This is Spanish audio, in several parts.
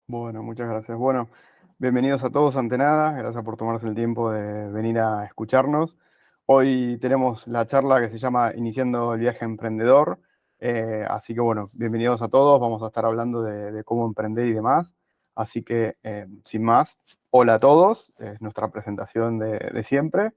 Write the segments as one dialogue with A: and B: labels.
A: Bueno, muchas gracias. Bueno, bienvenidos a todos ante nada. Gracias por tomarse el tiempo de venir a escucharnos. Hoy tenemos la charla que se llama Iniciando el viaje emprendedor. Así que bueno, bienvenidos a todos. Vamos a estar hablando de cómo emprender y demás. Así que, sin más, hola a todos. Es nuestra presentación de siempre.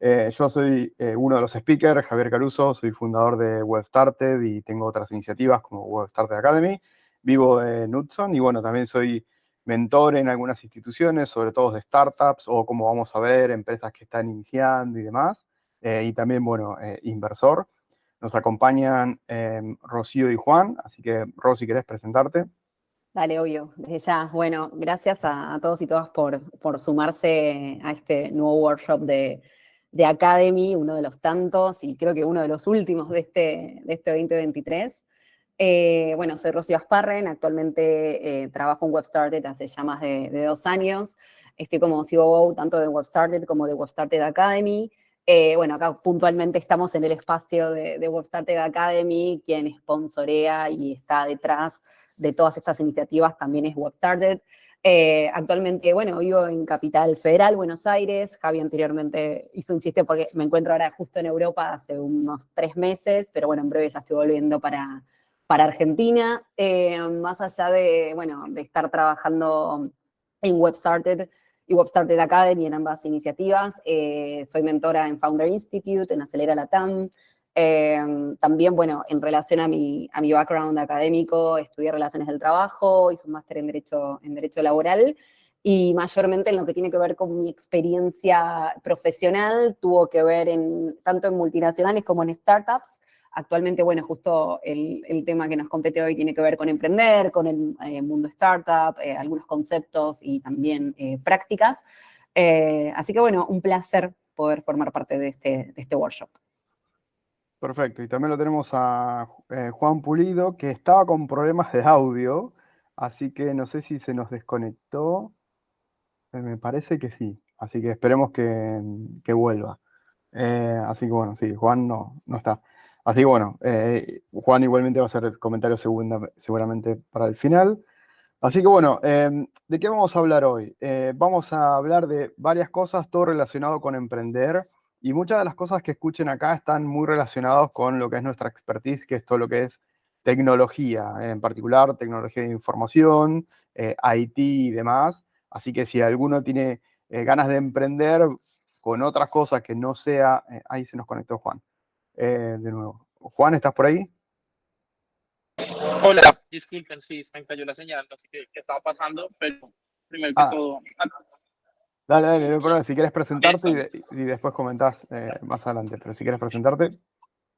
A: Yo soy uno de los speakers, Javier Caruso. Soy fundador de WebStarted y tengo otras iniciativas como WebStarted Academy. Vivo en Hudson y bueno, también soy mentor en algunas instituciones, sobre todo de startups o como vamos a ver, empresas que están iniciando y demás. Y también, bueno, inversor. Nos acompañan Rocío y Juan, así que Rosy, si querés presentarte.
B: Dale, obvio, desde ya. Bueno, gracias a todos y todas por sumarse a este nuevo workshop de Academy, uno de los tantos y creo que uno de los últimos de este 2023. Bueno, soy Rocío Asparren, actualmente trabajo en WebStarted hace ya más de 2 años. Estoy como COO tanto de WebStarted como de WebStarted Academy. Bueno, acá puntualmente estamos en el espacio de WebStarted Academy, quien sponsorea y está detrás de todas estas iniciativas también es WebStarted. Actualmente, bueno, vivo en Capital Federal, Buenos Aires. Javi anteriormente hizo un chiste porque me encuentro ahora justo en Europa hace unos 3 meses, pero bueno, en breve ya estoy volviendo para Argentina. Más allá bueno, de estar trabajando en WebStarted y WebStarted Academy en ambas iniciativas, soy mentora en Founder Institute, en Acelera Latam. También, bueno, en relación a mi background académico, estudié Relaciones del Trabajo, hice un máster en Derecho Laboral y mayormente en lo que tiene que ver con mi experiencia profesional, tuvo que ver tanto en multinacionales como en startups. Actualmente, bueno, justo el tema que nos compete hoy tiene que ver con emprender, con el mundo startup, algunos conceptos y también prácticas. Así que, bueno, un placer poder formar parte de este workshop.
A: Perfecto, y también lo tenemos a Juan Pulido, que estaba con problemas de audio, así que no sé si se nos desconectó. Me parece que sí, así que esperemos que vuelva. Así que bueno, sí, Juan no está. Así que bueno, Juan igualmente va a hacer el comentario seguramente para el final. Así que bueno, ¿de qué vamos a hablar hoy? Vamos a hablar de varias cosas, todo relacionado con emprender, y muchas de las cosas que escuchen acá están muy relacionadas con lo que es nuestra expertise, que es todo lo que es tecnología, en particular tecnología de información, IT y demás. Así que si alguno tiene ganas de emprender con otras cosas que no sea, ahí se nos conectó Juan, de nuevo. Juan, ¿estás por ahí?
C: Hola, disculpen si me cayó la señal, no sé qué estaba pasando, pero primero que
A: Ah,
C: todo,
A: dale, dale, no hay problema. Si quieres presentarte
C: listo,
A: y después comentás más adelante, pero si quieres presentarte.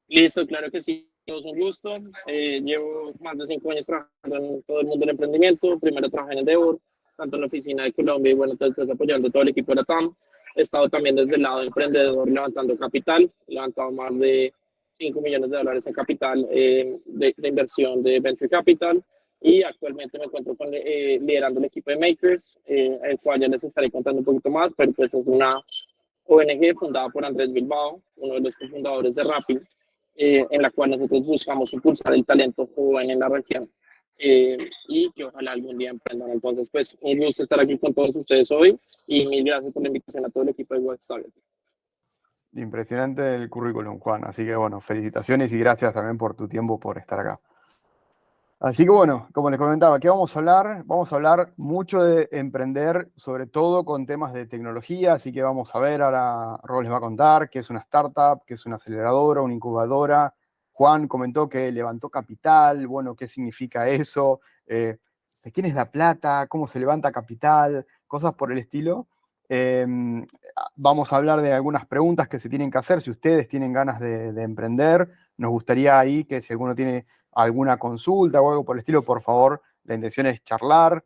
C: listo, claro que sí, es un gusto. Llevo más de 5 años trabajando en todo el mundo del emprendimiento. Primero trabajé en Endeavor, tanto en la oficina de Colombia y bueno, después apoyando todo el equipo de la TAM. He estado también desde el lado emprendedor levantando capital, he levantado más de $5 millones en capital de inversión de Venture Capital y actualmente me encuentro liderando el equipo de Makers, el cual ya les estaré contando un poquito más, pero pues es una ONG fundada por Andrés Bilbao, uno de los cofundadores de Rappi, en la cual nosotros buscamos impulsar el talento joven en la región y que ojalá algún día emprendan. Entonces, pues un gusto estar aquí con todos ustedes hoy y mil gracias por la invitación a todo el equipo de WebStarted.
A: Impresionante el currículum, Juan. Así que bueno, felicitaciones y gracias también por tu tiempo, por estar acá. Así que bueno, como les comentaba, ¿qué vamos a hablar? Vamos a hablar mucho de emprender, sobre todo con temas de tecnología, así que vamos a ver, ahora Ro les va a contar qué es una startup, qué es una aceleradora, una incubadora. Juan comentó que levantó capital, bueno, ¿qué significa eso? ¿De quién es la plata? ¿Cómo se levanta capital? Cosas por el estilo. Eh, Vamos a hablar de algunas preguntas que se tienen que hacer si ustedes tienen ganas de emprender. Nos gustaría ahí que si alguno tiene alguna consulta o algo por el estilo, por favor, la intención es charlar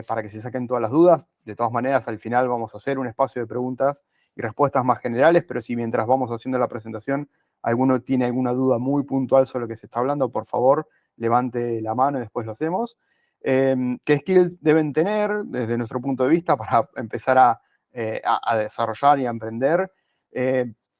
A: para que se saquen todas las dudas. De todas maneras, al final vamos a hacer un espacio de preguntas y respuestas más generales, pero si mientras vamos haciendo la presentación alguno tiene alguna duda muy puntual sobre lo que se está hablando, por favor, levante la mano y después lo hacemos. ¿Qué skills deben tener desde nuestro punto de vista para empezar a desarrollar y a emprender?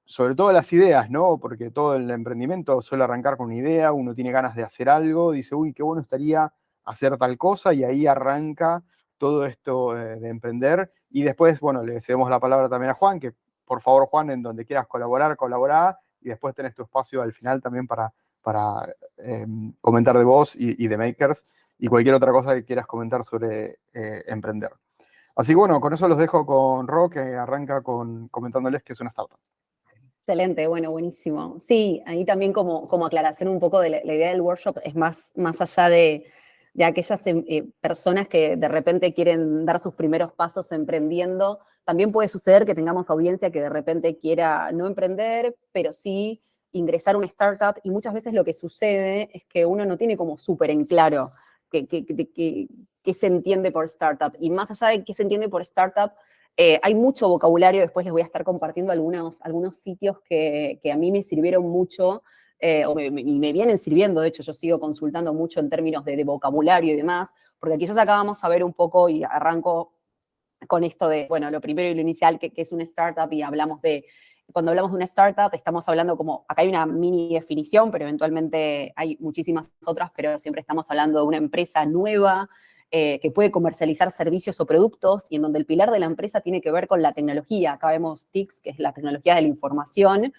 A: Sobre todo las ideas, ¿no? Porque todo el emprendimiento suele arrancar con una idea, uno tiene ganas de hacer algo, dice, uy, qué bueno estaría hacer tal cosa, y ahí arranca todo esto de emprender. Y después, bueno, le cedemos la palabra también a Juan, que por favor, Juan, en donde quieras colaborar, colabora, y después tenés tu espacio al final también para comentar de vos y de Makers, y cualquier otra cosa que quieras comentar sobre emprender. Así que bueno, con eso los dejo con Ro, que arranca comentándoles que es una startup.
B: Excelente, bueno, buenísimo. Sí, ahí también como aclaración un poco de la idea del workshop es más allá de aquellas personas que de repente quieren dar sus primeros pasos emprendiendo. También puede suceder que tengamos audiencia que de repente quiera no emprender, pero sí ingresar a una startup, y muchas veces lo que sucede es que uno no tiene como súper en claro qué se entiende por startup. Y más allá de qué se entiende por startup, hay mucho vocabulario. Después les voy a estar compartiendo algunos sitios que a mí me sirvieron mucho, o me vienen sirviendo. De hecho, yo sigo consultando mucho en términos de vocabulario y demás, porque quizás acá vamos a ver un poco, y arranco con esto de, bueno, lo primero y lo inicial, que es una startup, y cuando hablamos de una startup, estamos hablando como, acá hay una mini definición, pero eventualmente hay muchísimas otras, pero siempre estamos hablando de una empresa nueva, que puede comercializar servicios o productos, y en donde el pilar de la empresa tiene que ver con la tecnología. Acá vemos TICS, que es la tecnología de la información,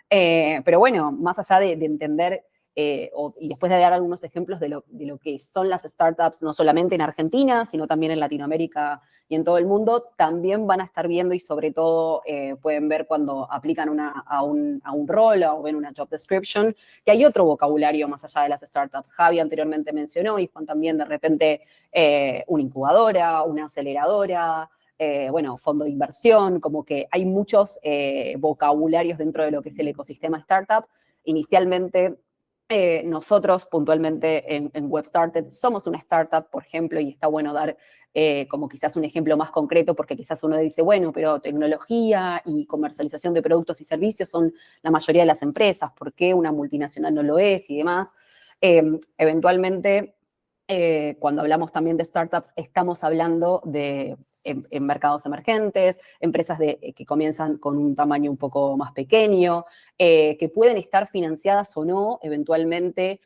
B: pero bueno, más allá de entender, y después de dar algunos ejemplos de lo que son las startups, no solamente en Argentina, sino también en Latinoamérica y en todo el mundo, también van a estar viendo, y sobre todo pueden ver cuando aplican a un rol o ven una job description, que hay otro vocabulario más allá de las startups. Javi anteriormente mencionó, y Juan también, de repente, una incubadora, una aceleradora, bueno, fondo de inversión, como que hay muchos vocabularios dentro de lo que es el ecosistema startup. Inicialmente, nosotros puntualmente en WebStarted somos una startup, por ejemplo, y está bueno dar como quizás un ejemplo más concreto, porque quizás uno dice, bueno, pero tecnología y comercialización de productos y servicios son la mayoría de las empresas, ¿por qué una multinacional no lo es y demás? Eventualmente, cuando hablamos también de startups, estamos hablando en mercados emergentes, empresas que comienzan con un tamaño un poco más pequeño, que pueden estar financiadas o no, eventualmente,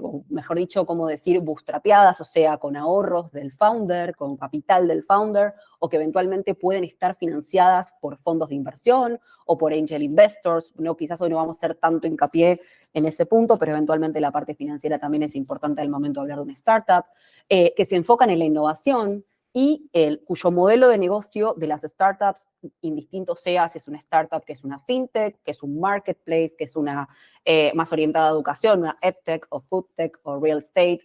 B: o mejor dicho, como decir, bootstrapeadas, o sea, con ahorros del founder, con capital del founder, o que eventualmente pueden estar financiadas por fondos de inversión o por angel investors. No, quizás hoy no vamos a hacer tanto hincapié en ese punto, pero eventualmente la parte financiera también es importante al momento de hablar de una startup, que se enfocan en la innovación, y cuyo modelo de negocio de las startups, indistinto sea si es una startup que es una fintech, que es un marketplace, que es una más orientada a educación, una edtech o foodtech o real estate,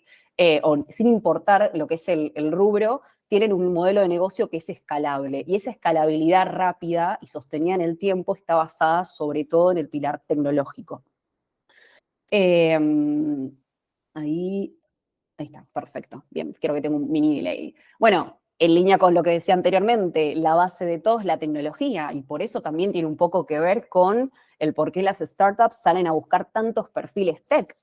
B: o sin importar lo que es el rubro, tienen un modelo de negocio que es escalable. Y esa escalabilidad rápida y sostenida en el tiempo está basada sobre todo en el pilar tecnológico. Ahí está, perfecto. Bien, creo que tengo un mini delay. Bueno, en línea con lo que decía anteriormente, la base de todo es la tecnología, y por eso también tiene un poco que ver con el por qué las startups salen a buscar tantos perfiles tech.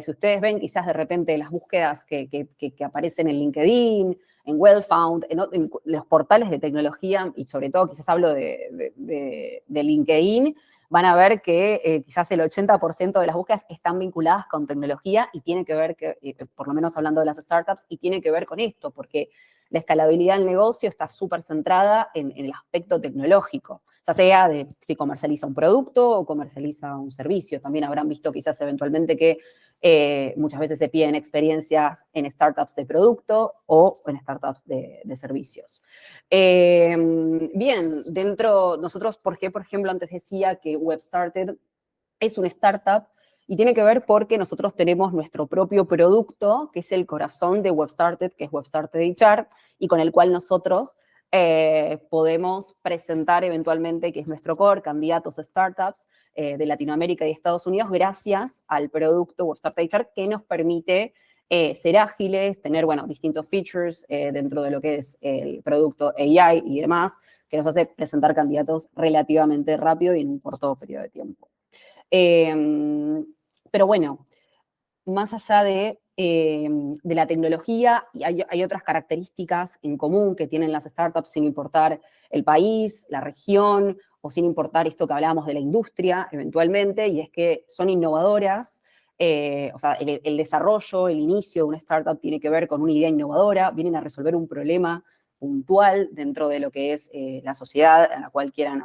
B: Si ustedes ven quizás de repente las búsquedas que aparecen en LinkedIn, en Wellfound, en los portales de tecnología, y sobre todo quizás hablo de LinkedIn, van a ver que quizás el 80% de las búsquedas están vinculadas con tecnología, y tiene que ver, por lo menos hablando de las startups, y tiene que ver con esto, porque la escalabilidad del negocio está súper centrada en el aspecto tecnológico, ya sea de si comercializa un producto o comercializa un servicio. También habrán visto quizás eventualmente que muchas veces se piden experiencias en startups de producto o en startups de servicios. Bien, nosotros, ¿por qué, por ejemplo, antes decía que WebStarted es una startup? Y tiene que ver porque nosotros tenemos nuestro propio producto, que es el corazón de WebStarted, que es WebStarted HR, y con el cual nosotros podemos presentar eventualmente, que es nuestro core, candidatos a startups de Latinoamérica y Estados Unidos, gracias al producto WebStarted HR, que nos permite ser ágiles, tener, bueno, distintos features dentro de lo que es el producto AI y demás, que nos hace presentar candidatos relativamente rápido y en un corto periodo de tiempo. Pero bueno, más allá de la tecnología, y hay otras características en común que tienen las startups sin importar el país, la región, o sin importar esto que hablábamos de la industria eventualmente, y es que son innovadoras, o sea, el desarrollo, el inicio de una startup tiene que ver con una idea innovadora, vienen a resolver un problema puntual dentro de lo que es la sociedad a la cual quieran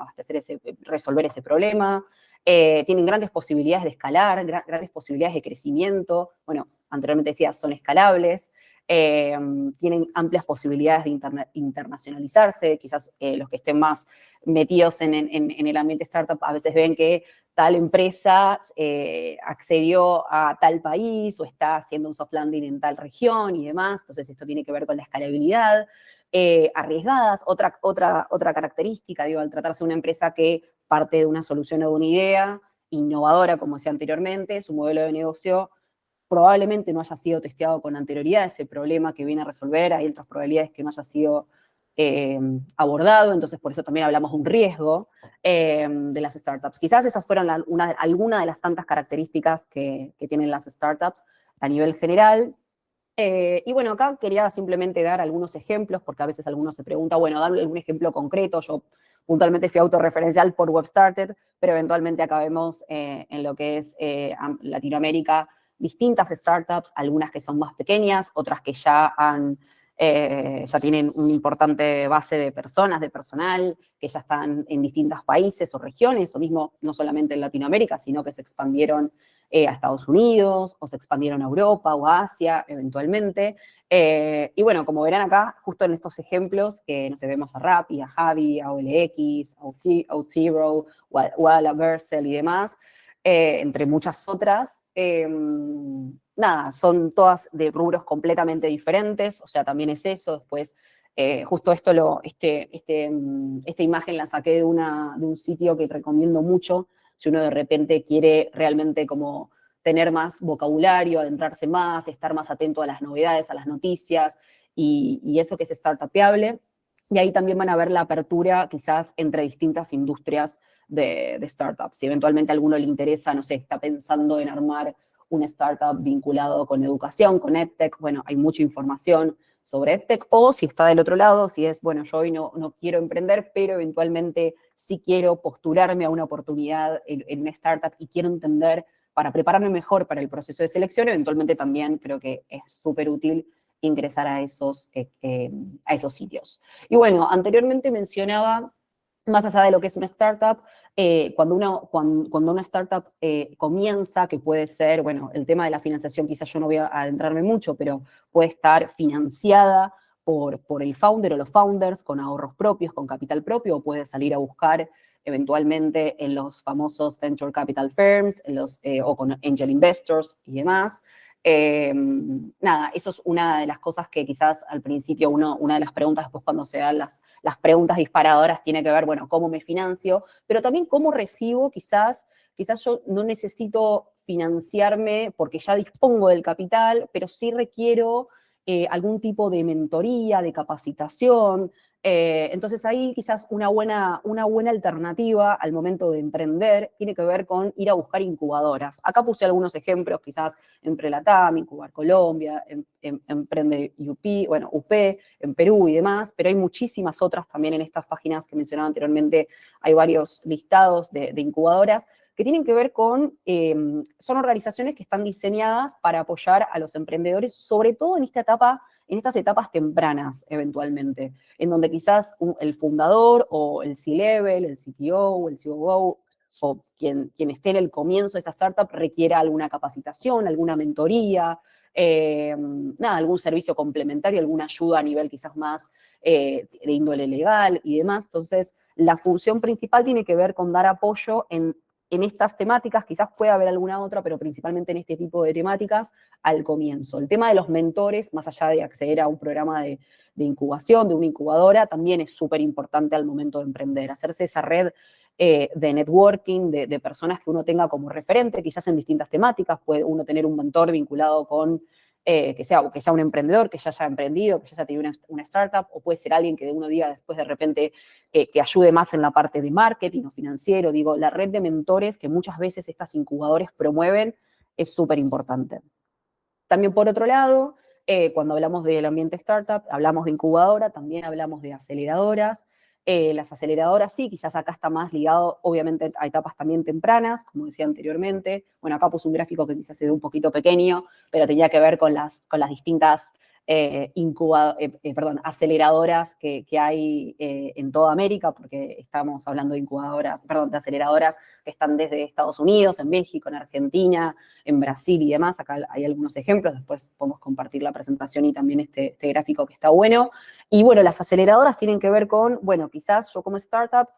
B: resolver ese problema. Tienen grandes posibilidades de escalar, grandes posibilidades de crecimiento. Bueno, anteriormente decía, son escalables. Tienen amplias posibilidades de internacionalizarse. Quizás los que estén más metidos en el ambiente startup a veces ven que tal empresa accedió a tal país o está haciendo un soft landing en tal región y demás. Entonces esto tiene que ver con la escalabilidad. Arriesgadas, otra característica, digo, al tratarse de una empresa que parte de una solución o de una idea innovadora, como decía anteriormente, su modelo de negocio probablemente no haya sido testeado con anterioridad ese problema que viene a resolver, hay otras probabilidades que no haya sido abordado, entonces por eso también hablamos de un riesgo de las startups. Quizás esas fueron algunas de las tantas características que tienen las startups a nivel general. Y bueno, acá quería simplemente dar algunos ejemplos, porque a veces algunos se pregunta, bueno, darle algún ejemplo concreto. Yo puntualmente fui autorreferencial por WebStarted, pero eventualmente acá vemos en lo que es Latinoamérica distintas startups, algunas que son más pequeñas, otras que ya tienen una importante base de personas, de personal, que ya están en distintos países o regiones, o mismo no solamente en Latinoamérica, sino que se expandieron a Estados Unidos, o se expandieron a Europa o a Asia eventualmente. Y bueno, como verán acá, justo en estos ejemplos, que no sé, vemos a Rappi, a Javi, a OLX, a OutZero, Walla, Vercel y demás, entre muchas otras. Nada, son todas de rubros completamente diferentes, o sea, también es eso. Después, justo esta imagen la saqué de un sitio que recomiendo mucho, si uno de repente quiere realmente como tener más vocabulario, adentrarse más, estar más atento a las novedades, a las noticias, y eso que es startupeable. Y ahí también van a ver la apertura quizás entre distintas industrias de startups. Si eventualmente a alguno le interesa, no sé, está pensando en armar una startup vinculado con educación, con EdTech, bueno, hay mucha información sobre EdTech, o si está del otro lado, si es, bueno, yo hoy no quiero emprender, pero eventualmente sí quiero postularme a una oportunidad en una startup y quiero entender para prepararme mejor para el proceso de selección, eventualmente también creo que es súper útil ingresar a esos sitios. Y bueno, anteriormente mencionaba, más allá de lo que es una startup, cuando una startup comienza, que puede ser, bueno, el tema de la financiación, quizás yo no voy a adentrarme mucho, pero puede estar financiada por el founder o los founders con ahorros propios, con capital propio, o puede salir a buscar eventualmente en los famosos venture capital firms, o con angel investors y demás. Nada, eso es una de las cosas que quizás al principio una de las preguntas, después cuando se dan las preguntas disparadoras, tiene que ver, bueno, cómo me financio, pero también cómo recibo, quizás yo no necesito financiarme porque ya dispongo del capital, pero sí requiero algún tipo de mentoría, de capacitación. Entonces ahí quizás una buena alternativa al momento de emprender tiene que ver con ir a buscar incubadoras. Acá puse algunos ejemplos, quizás Emprelatam, Incubar Colombia, Emprende UP, en Perú y demás, pero hay muchísimas otras también en estas páginas que mencionaba anteriormente. Hay varios listados de incubadoras que tienen que ver con, son organizaciones que están diseñadas para apoyar a los emprendedores, sobre todo en estas etapas tempranas, eventualmente, en donde quizás el fundador o el C-Level, el CTO o el COO, o quien esté en el comienzo de esa startup requiera alguna capacitación, alguna mentoría, algún servicio complementario, alguna ayuda a nivel quizás más de índole legal y demás. Entonces, la función principal tiene que ver con dar apoyo en estas temáticas, quizás pueda haber alguna otra, pero principalmente en este tipo de temáticas al comienzo. El tema de los mentores, más allá de acceder a un programa de incubación, de una incubadora, también es súper importante al momento de emprender. Hacerse esa red de networking, de personas que uno tenga como referente, quizás en distintas temáticas. Puede uno tener un mentor vinculado con que sea un emprendedor, que ya haya emprendido, que ya haya tenido una startup, o puede ser alguien que uno diga después de repente que ayude más en la parte de marketing o financiero. Digo, la red de mentores que muchas veces estas incubadores promueven es súper importante. También por otro lado, cuando hablamos del ambiente startup, hablamos de incubadora, también hablamos de aceleradoras. Las aceleradoras sí, quizás acá está más ligado, obviamente, a etapas también tempranas, como decía anteriormente. Bueno, acá puse un gráfico que quizás se ve un poquito pequeño, pero tenía que ver con las distintas aceleradoras que hay en toda América, porque estamos hablando de incubadoras, perdón, de aceleradoras que están desde Estados Unidos, en México, en Argentina, en Brasil y demás. Acá hay algunos ejemplos, después podemos compartir la presentación y también este gráfico que está bueno. Y bueno, las aceleradoras tienen que ver con, bueno, quizás yo como startup,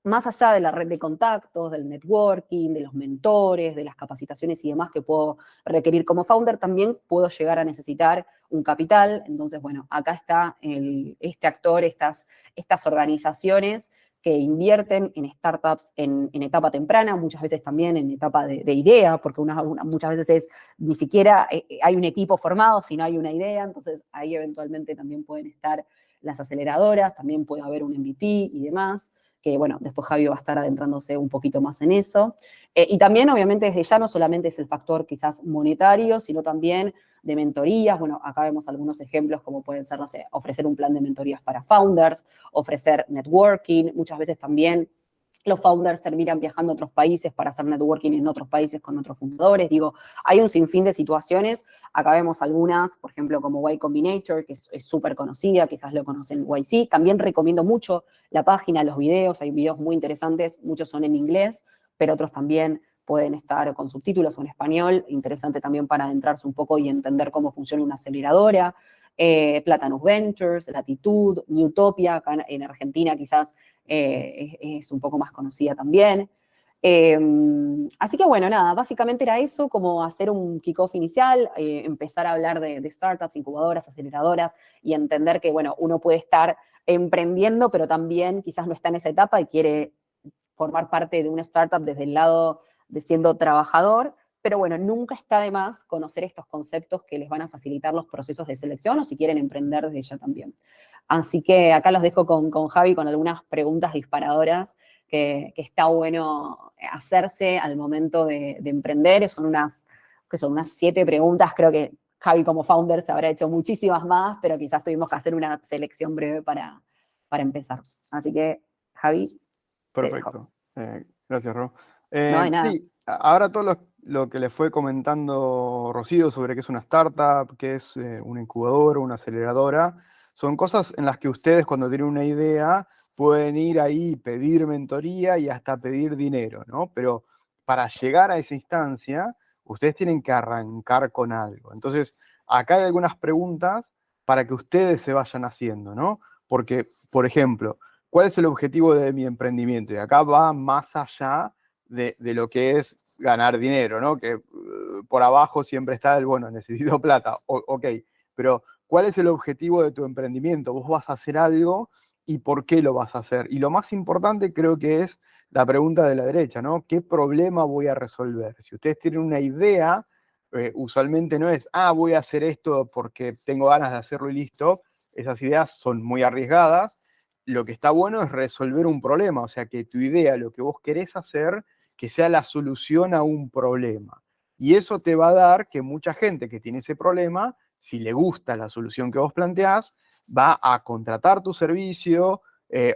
B: más allá de la red de contactos, del networking, de los mentores, de las capacitaciones y demás que puedo requerir como founder, también puedo llegar a necesitar un capital. Entonces, bueno, acá está este actor, estas organizaciones que invierten en startups en etapa temprana, muchas veces también en etapa de idea, porque muchas veces ni siquiera hay un equipo formado, sino hay una idea. Entonces ahí eventualmente también pueden estar las aceleradoras, también puede haber un MVP y demás, que bueno, después Javi va a estar adentrándose un poquito más en eso. Y también, obviamente, desde ya no solamente es el factor quizás monetario, sino también de mentorías. Bueno, acá vemos algunos ejemplos como pueden ser, no sé, ofrecer un plan de mentorías para founders, ofrecer networking, muchas veces también los founders terminan viajando a otros países para hacer networking en otros países con otros fundadores. Digo, hay un sinfín de situaciones. Acá vemos algunas, por ejemplo, como Y Combinator, que es súper conocida, quizás lo conocen YC. También recomiendo mucho la página, los videos. Hay videos muy interesantes, muchos son en inglés, pero otros también pueden estar con subtítulos o en español. Interesante también para adentrarse un poco y entender cómo funciona una aceleradora. Platanus Ventures, Latitud, Newtopia, acá en Argentina quizás es un poco más conocida también. Así que bueno, nada, básicamente era eso, como hacer un kickoff inicial, empezar a hablar de startups, incubadoras, aceleradoras y entender que, bueno, uno puede estar emprendiendo, pero también quizás no está en esa etapa y quiere formar parte de una startup desde el lado de siendo trabajador. Pero bueno, nunca está de más conocer estos conceptos que les van a facilitar los procesos de selección o si quieren emprender desde ya también. Así que acá los dejo con Javi con algunas preguntas disparadoras que está bueno hacerse al momento de emprender. Son unas 7 preguntas, creo que Javi como founder se habrá hecho muchísimas más, pero quizás tuvimos que hacer una selección breve para empezar. Así que, Javi, te dejo.
A: Perfecto. Gracias, Ro.
B: No hay nada.
A: Sí, ahora todo lo que le fue comentando Rocío sobre qué es una startup, qué es una incubadora, una aceleradora, son cosas en las que ustedes cuando tienen una idea pueden ir ahí, pedir mentoría y hasta pedir dinero, ¿no? Pero para llegar a esa instancia, ustedes tienen que arrancar con algo. Entonces, acá hay algunas preguntas para que ustedes se vayan haciendo, ¿no? Porque, por ejemplo, ¿cuál es el objetivo de mi emprendimiento? Y acá va más allá de lo que es ganar dinero, ¿no? Que por abajo siempre está el, bueno, necesito plata, ok, pero ¿cuál es el objetivo de tu emprendimiento? Vos vas a hacer algo y por qué lo vas a hacer. Y lo más importante creo que es la pregunta de la derecha, ¿no? ¿Qué problema voy a resolver? Si ustedes tienen una idea, usualmente no es, voy a hacer esto porque tengo ganas de hacerlo y listo. Esas ideas son muy arriesgadas. Lo que está bueno es resolver un problema, o sea, que tu idea, lo que vos querés hacer, que sea la solución a un problema. Y eso te va a dar que mucha gente que tiene ese problema, si le gusta la solución que vos planteás, va a contratar tu servicio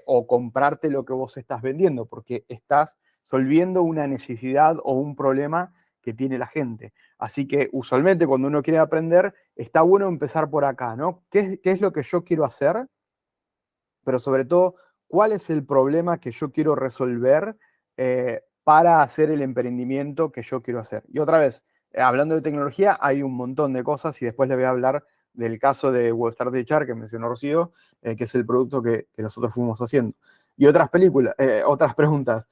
A: o comprarte lo que vos estás vendiendo, porque estás solviendo una necesidad o un problema que tiene la gente. Así que usualmente cuando uno quiere aprender, está bueno empezar por acá, ¿no? ¿Qué es lo que yo quiero hacer? Pero sobre todo, ¿cuál es el problema que yo quiero resolver para hacer el emprendimiento que yo quiero hacer? Y otra vez, hablando de tecnología, hay un montón de cosas y después le voy a hablar del caso de Webstart HR que mencionó Rocío, que es el producto que nosotros fuimos haciendo. Y otras preguntas.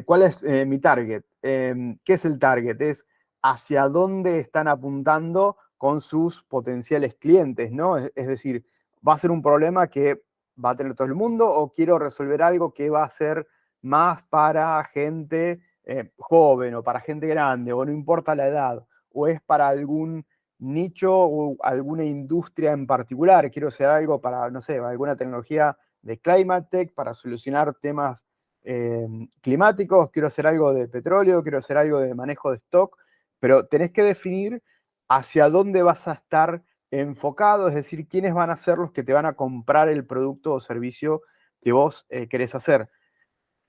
A: ¿Cuál es mi target? ¿Qué es el target? Es hacia dónde están apuntando con sus potenciales clientes, ¿no? Es decir, va a ser un problema que va a tener todo el mundo o quiero resolver algo que va a ser más para gente joven o para gente grande o no importa la edad o es para algún nicho o alguna industria en particular. Quiero hacer algo para, no sé, alguna tecnología de climate tech para solucionar temas climáticos, quiero hacer algo de petróleo, quiero hacer algo de manejo de stock, pero tenés que definir hacia dónde vas a estar enfocado, es decir, quiénes van a ser los que te van a comprar el producto o servicio que vos querés hacer.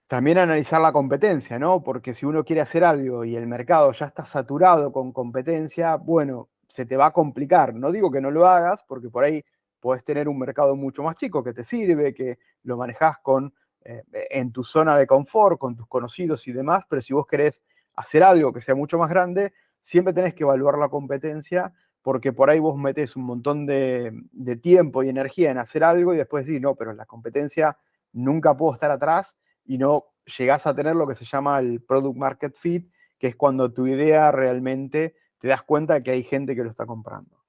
A: También analizar la competencia, ¿no? Porque si uno quiere hacer algo y el mercado ya está saturado con competencia, bueno, se te va a complicar. No digo que no lo hagas, porque por ahí podés tener un mercado mucho más chico que te sirve, que lo manejás en tu zona de confort, con tus conocidos y demás, pero si vos querés hacer algo que sea mucho más grande, siempre tenés que evaluar la competencia, porque por ahí vos metés un montón de tiempo y energía en hacer algo y después decís, no, pero en la competencia nunca puedo estar atrás y no llegás a tener lo que se llama el product market fit, que es cuando tu idea realmente te das cuenta de que hay gente que lo está comprando.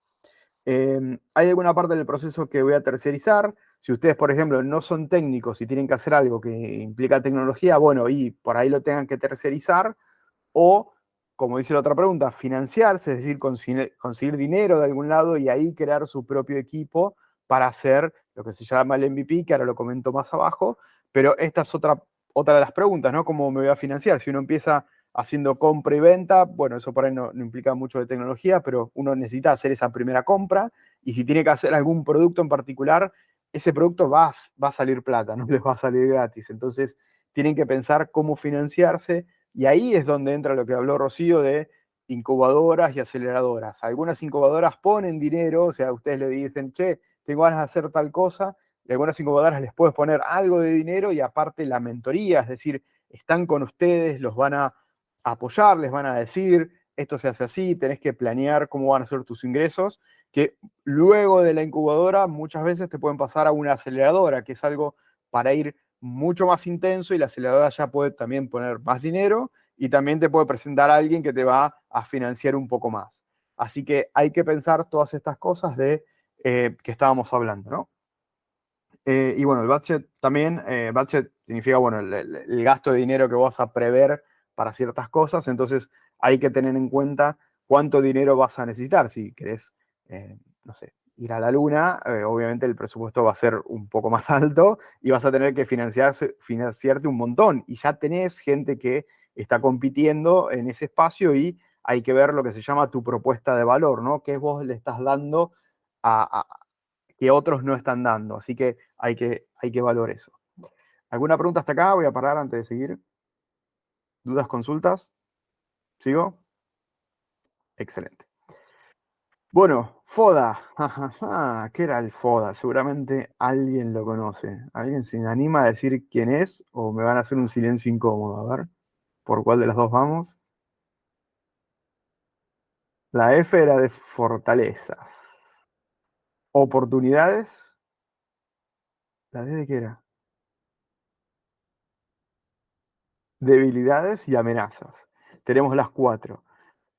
A: Hay alguna parte del proceso que voy a tercerizar. Si ustedes, por ejemplo, no son técnicos y tienen que hacer algo que implica tecnología, bueno, y por ahí lo tengan que tercerizar, o, como dice la otra pregunta, financiarse, es decir, conseguir dinero de algún lado y ahí crear su propio equipo para hacer lo que se llama el MVP, que ahora lo comento más abajo, pero esta es otra de las preguntas, ¿no? ¿Cómo me voy a financiar? Si uno empieza haciendo compra y venta, bueno, eso por ahí no implica mucho de tecnología, pero uno necesita hacer esa primera compra y si tiene que hacer algún producto en particular, ese producto va a salir plata, no les va a salir gratis. Entonces, tienen que pensar cómo financiarse y ahí es donde entra lo que habló Rocío de incubadoras y aceleradoras. Algunas incubadoras ponen dinero, o sea, ustedes le dicen, che, tengo ganas de hacer tal cosa, y algunas incubadoras les puedes poner algo de dinero y aparte la mentoría, es decir, están con ustedes, los van a apoyar, les van a decir, esto se hace así, tenés que planear cómo van a ser tus ingresos, que luego de la incubadora muchas veces te pueden pasar a una aceleradora, que es algo para ir mucho más intenso y la aceleradora ya puede también poner más dinero y también te puede presentar a alguien que te va a financiar un poco más. Así que hay que pensar todas estas cosas de que estábamos hablando, ¿no? Y bueno, el budget también, budget significa, bueno, el gasto de dinero que vas a prever para ciertas cosas, entonces hay que tener en cuenta cuánto dinero vas a necesitar. Si querés, no sé, ir a la luna, obviamente el presupuesto va a ser un poco más alto y vas a tener que financiarte un montón. Y ya tenés gente que está compitiendo en ese espacio y hay que ver lo que se llama tu propuesta de valor, ¿no? ¿Qué vos le estás dando que otros no están dando? Así que hay que valorar eso. ¿Alguna pregunta hasta acá? Voy a parar antes de seguir. ¿Dudas, consultas? ¿Sigo? Excelente. Bueno, FODA. ¿Qué era el FODA? Seguramente alguien lo conoce. ¿Alguien se anima a decir quién es o me van a hacer un silencio incómodo? A ver, ¿por cuál de las dos vamos? La F era de fortalezas. ¿Oportunidades? ¿La D de qué era? Debilidades y amenazas. Tenemos las 4.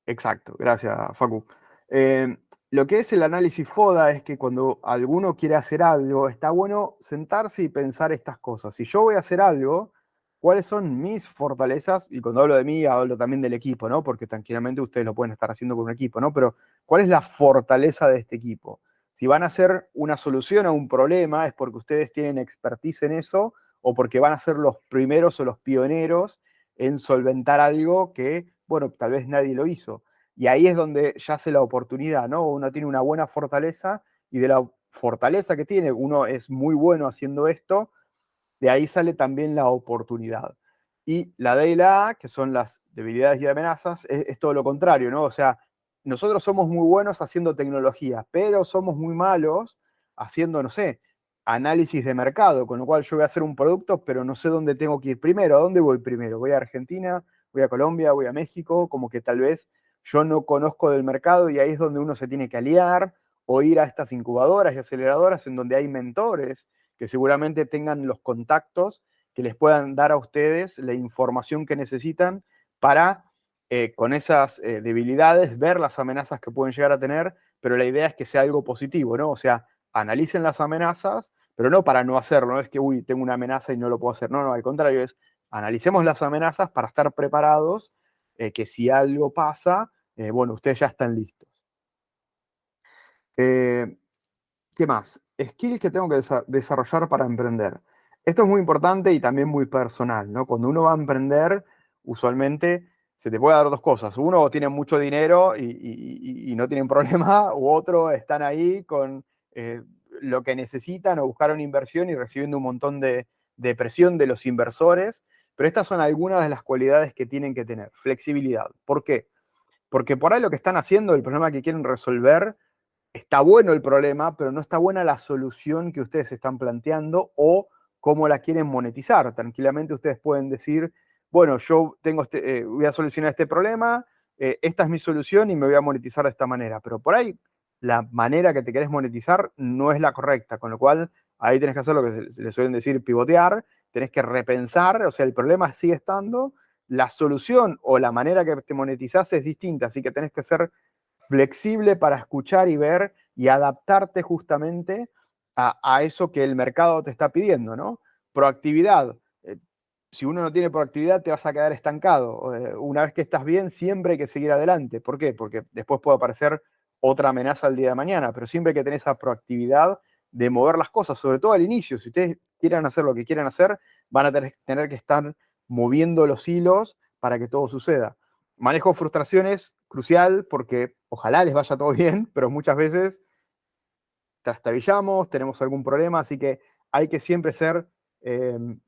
A: Exacto, gracias, Facu. Eh, lo que es el análisis FODA es que cuando alguno quiere hacer algo, está bueno sentarse y pensar estas cosas. Si yo voy a hacer algo, ¿cuáles son mis fortalezas? Y cuando hablo de mí, hablo también del equipo, ¿no? Porque tranquilamente ustedes lo pueden estar haciendo con un equipo, ¿no? Pero ¿cuál es la fortaleza de este equipo? Si van a hacer una solución a un problema, es porque ustedes tienen expertise en eso o porque van a ser los primeros o los pioneros en solventar algo que, bueno, tal vez nadie lo hizo. Y ahí es donde yace la oportunidad, ¿no? Uno tiene una buena fortaleza y de la fortaleza que tiene, uno es muy bueno haciendo esto, de ahí sale también la oportunidad. Y la D y la A, que son las debilidades y amenazas, es todo lo contrario, ¿no? O sea, nosotros somos muy buenos haciendo tecnología, pero somos muy malos haciendo, no sé, análisis de mercado, con lo cual yo voy a hacer un producto, pero no sé dónde tengo que ir primero. ¿A dónde voy primero? ¿Voy a Argentina? ¿Voy a Colombia? ¿Voy a México? Como que tal vez yo no conozco del mercado y ahí es donde uno se tiene que aliar o ir a estas incubadoras y aceleradoras en donde hay mentores que seguramente tengan los contactos que les puedan dar a ustedes la información que necesitan para, con esas debilidades, ver las amenazas que pueden llegar a tener, pero la idea es que sea algo positivo, ¿no? O sea, analicen las amenazas, pero no para no hacerlo, no es que, uy, tengo una amenaza y no lo puedo hacer, no, al contrario, es analicemos las amenazas para estar preparados, que si algo pasa, bueno, ustedes ya están listos. ¿Qué más? Skills que tengo que desarrollar para emprender. Esto es muy importante y también muy personal, ¿no? Cuando uno va a emprender, usualmente se te puede dar dos cosas. Uno, tiene mucho dinero y no tienen problema, u otro, están ahí con lo que necesitan o buscaron inversión y recibiendo un montón de de presión de los inversores, pero estas son algunas de las cualidades que tienen que tener. Flexibilidad. ¿Por qué? Porque por ahí lo que están haciendo, el problema que quieren resolver, está bueno el problema, pero no está buena la solución que ustedes están planteando o cómo la quieren monetizar. Tranquilamente ustedes pueden decir, bueno, yo tengo voy a solucionar este problema, esta es mi solución y me voy a monetizar de esta manera. Pero por ahí la manera que te querés monetizar no es la correcta, con lo cual ahí tenés que hacer lo que le suelen decir pivotear, tenés que repensar, o sea, el problema sigue estando, la solución o la manera que te monetizás es distinta, así que tenés que ser flexible para escuchar y ver y adaptarte justamente a eso que el mercado te está pidiendo, ¿no? Proactividad. Si uno no tiene proactividad, te vas a quedar estancado. Una vez que estás bien, siempre hay que seguir adelante. ¿Por qué? Porque después puede aparecer otra amenaza el día de mañana, pero siempre hay que tener esa proactividad de mover las cosas, sobre todo al inicio. Si ustedes quieran hacer lo que quieran hacer, van a tener que estar moviendo los hilos para que todo suceda. Manejo frustraciones, crucial, porque ojalá les vaya todo bien, pero muchas veces trastabillamos, tenemos algún problema, así que hay que siempre ser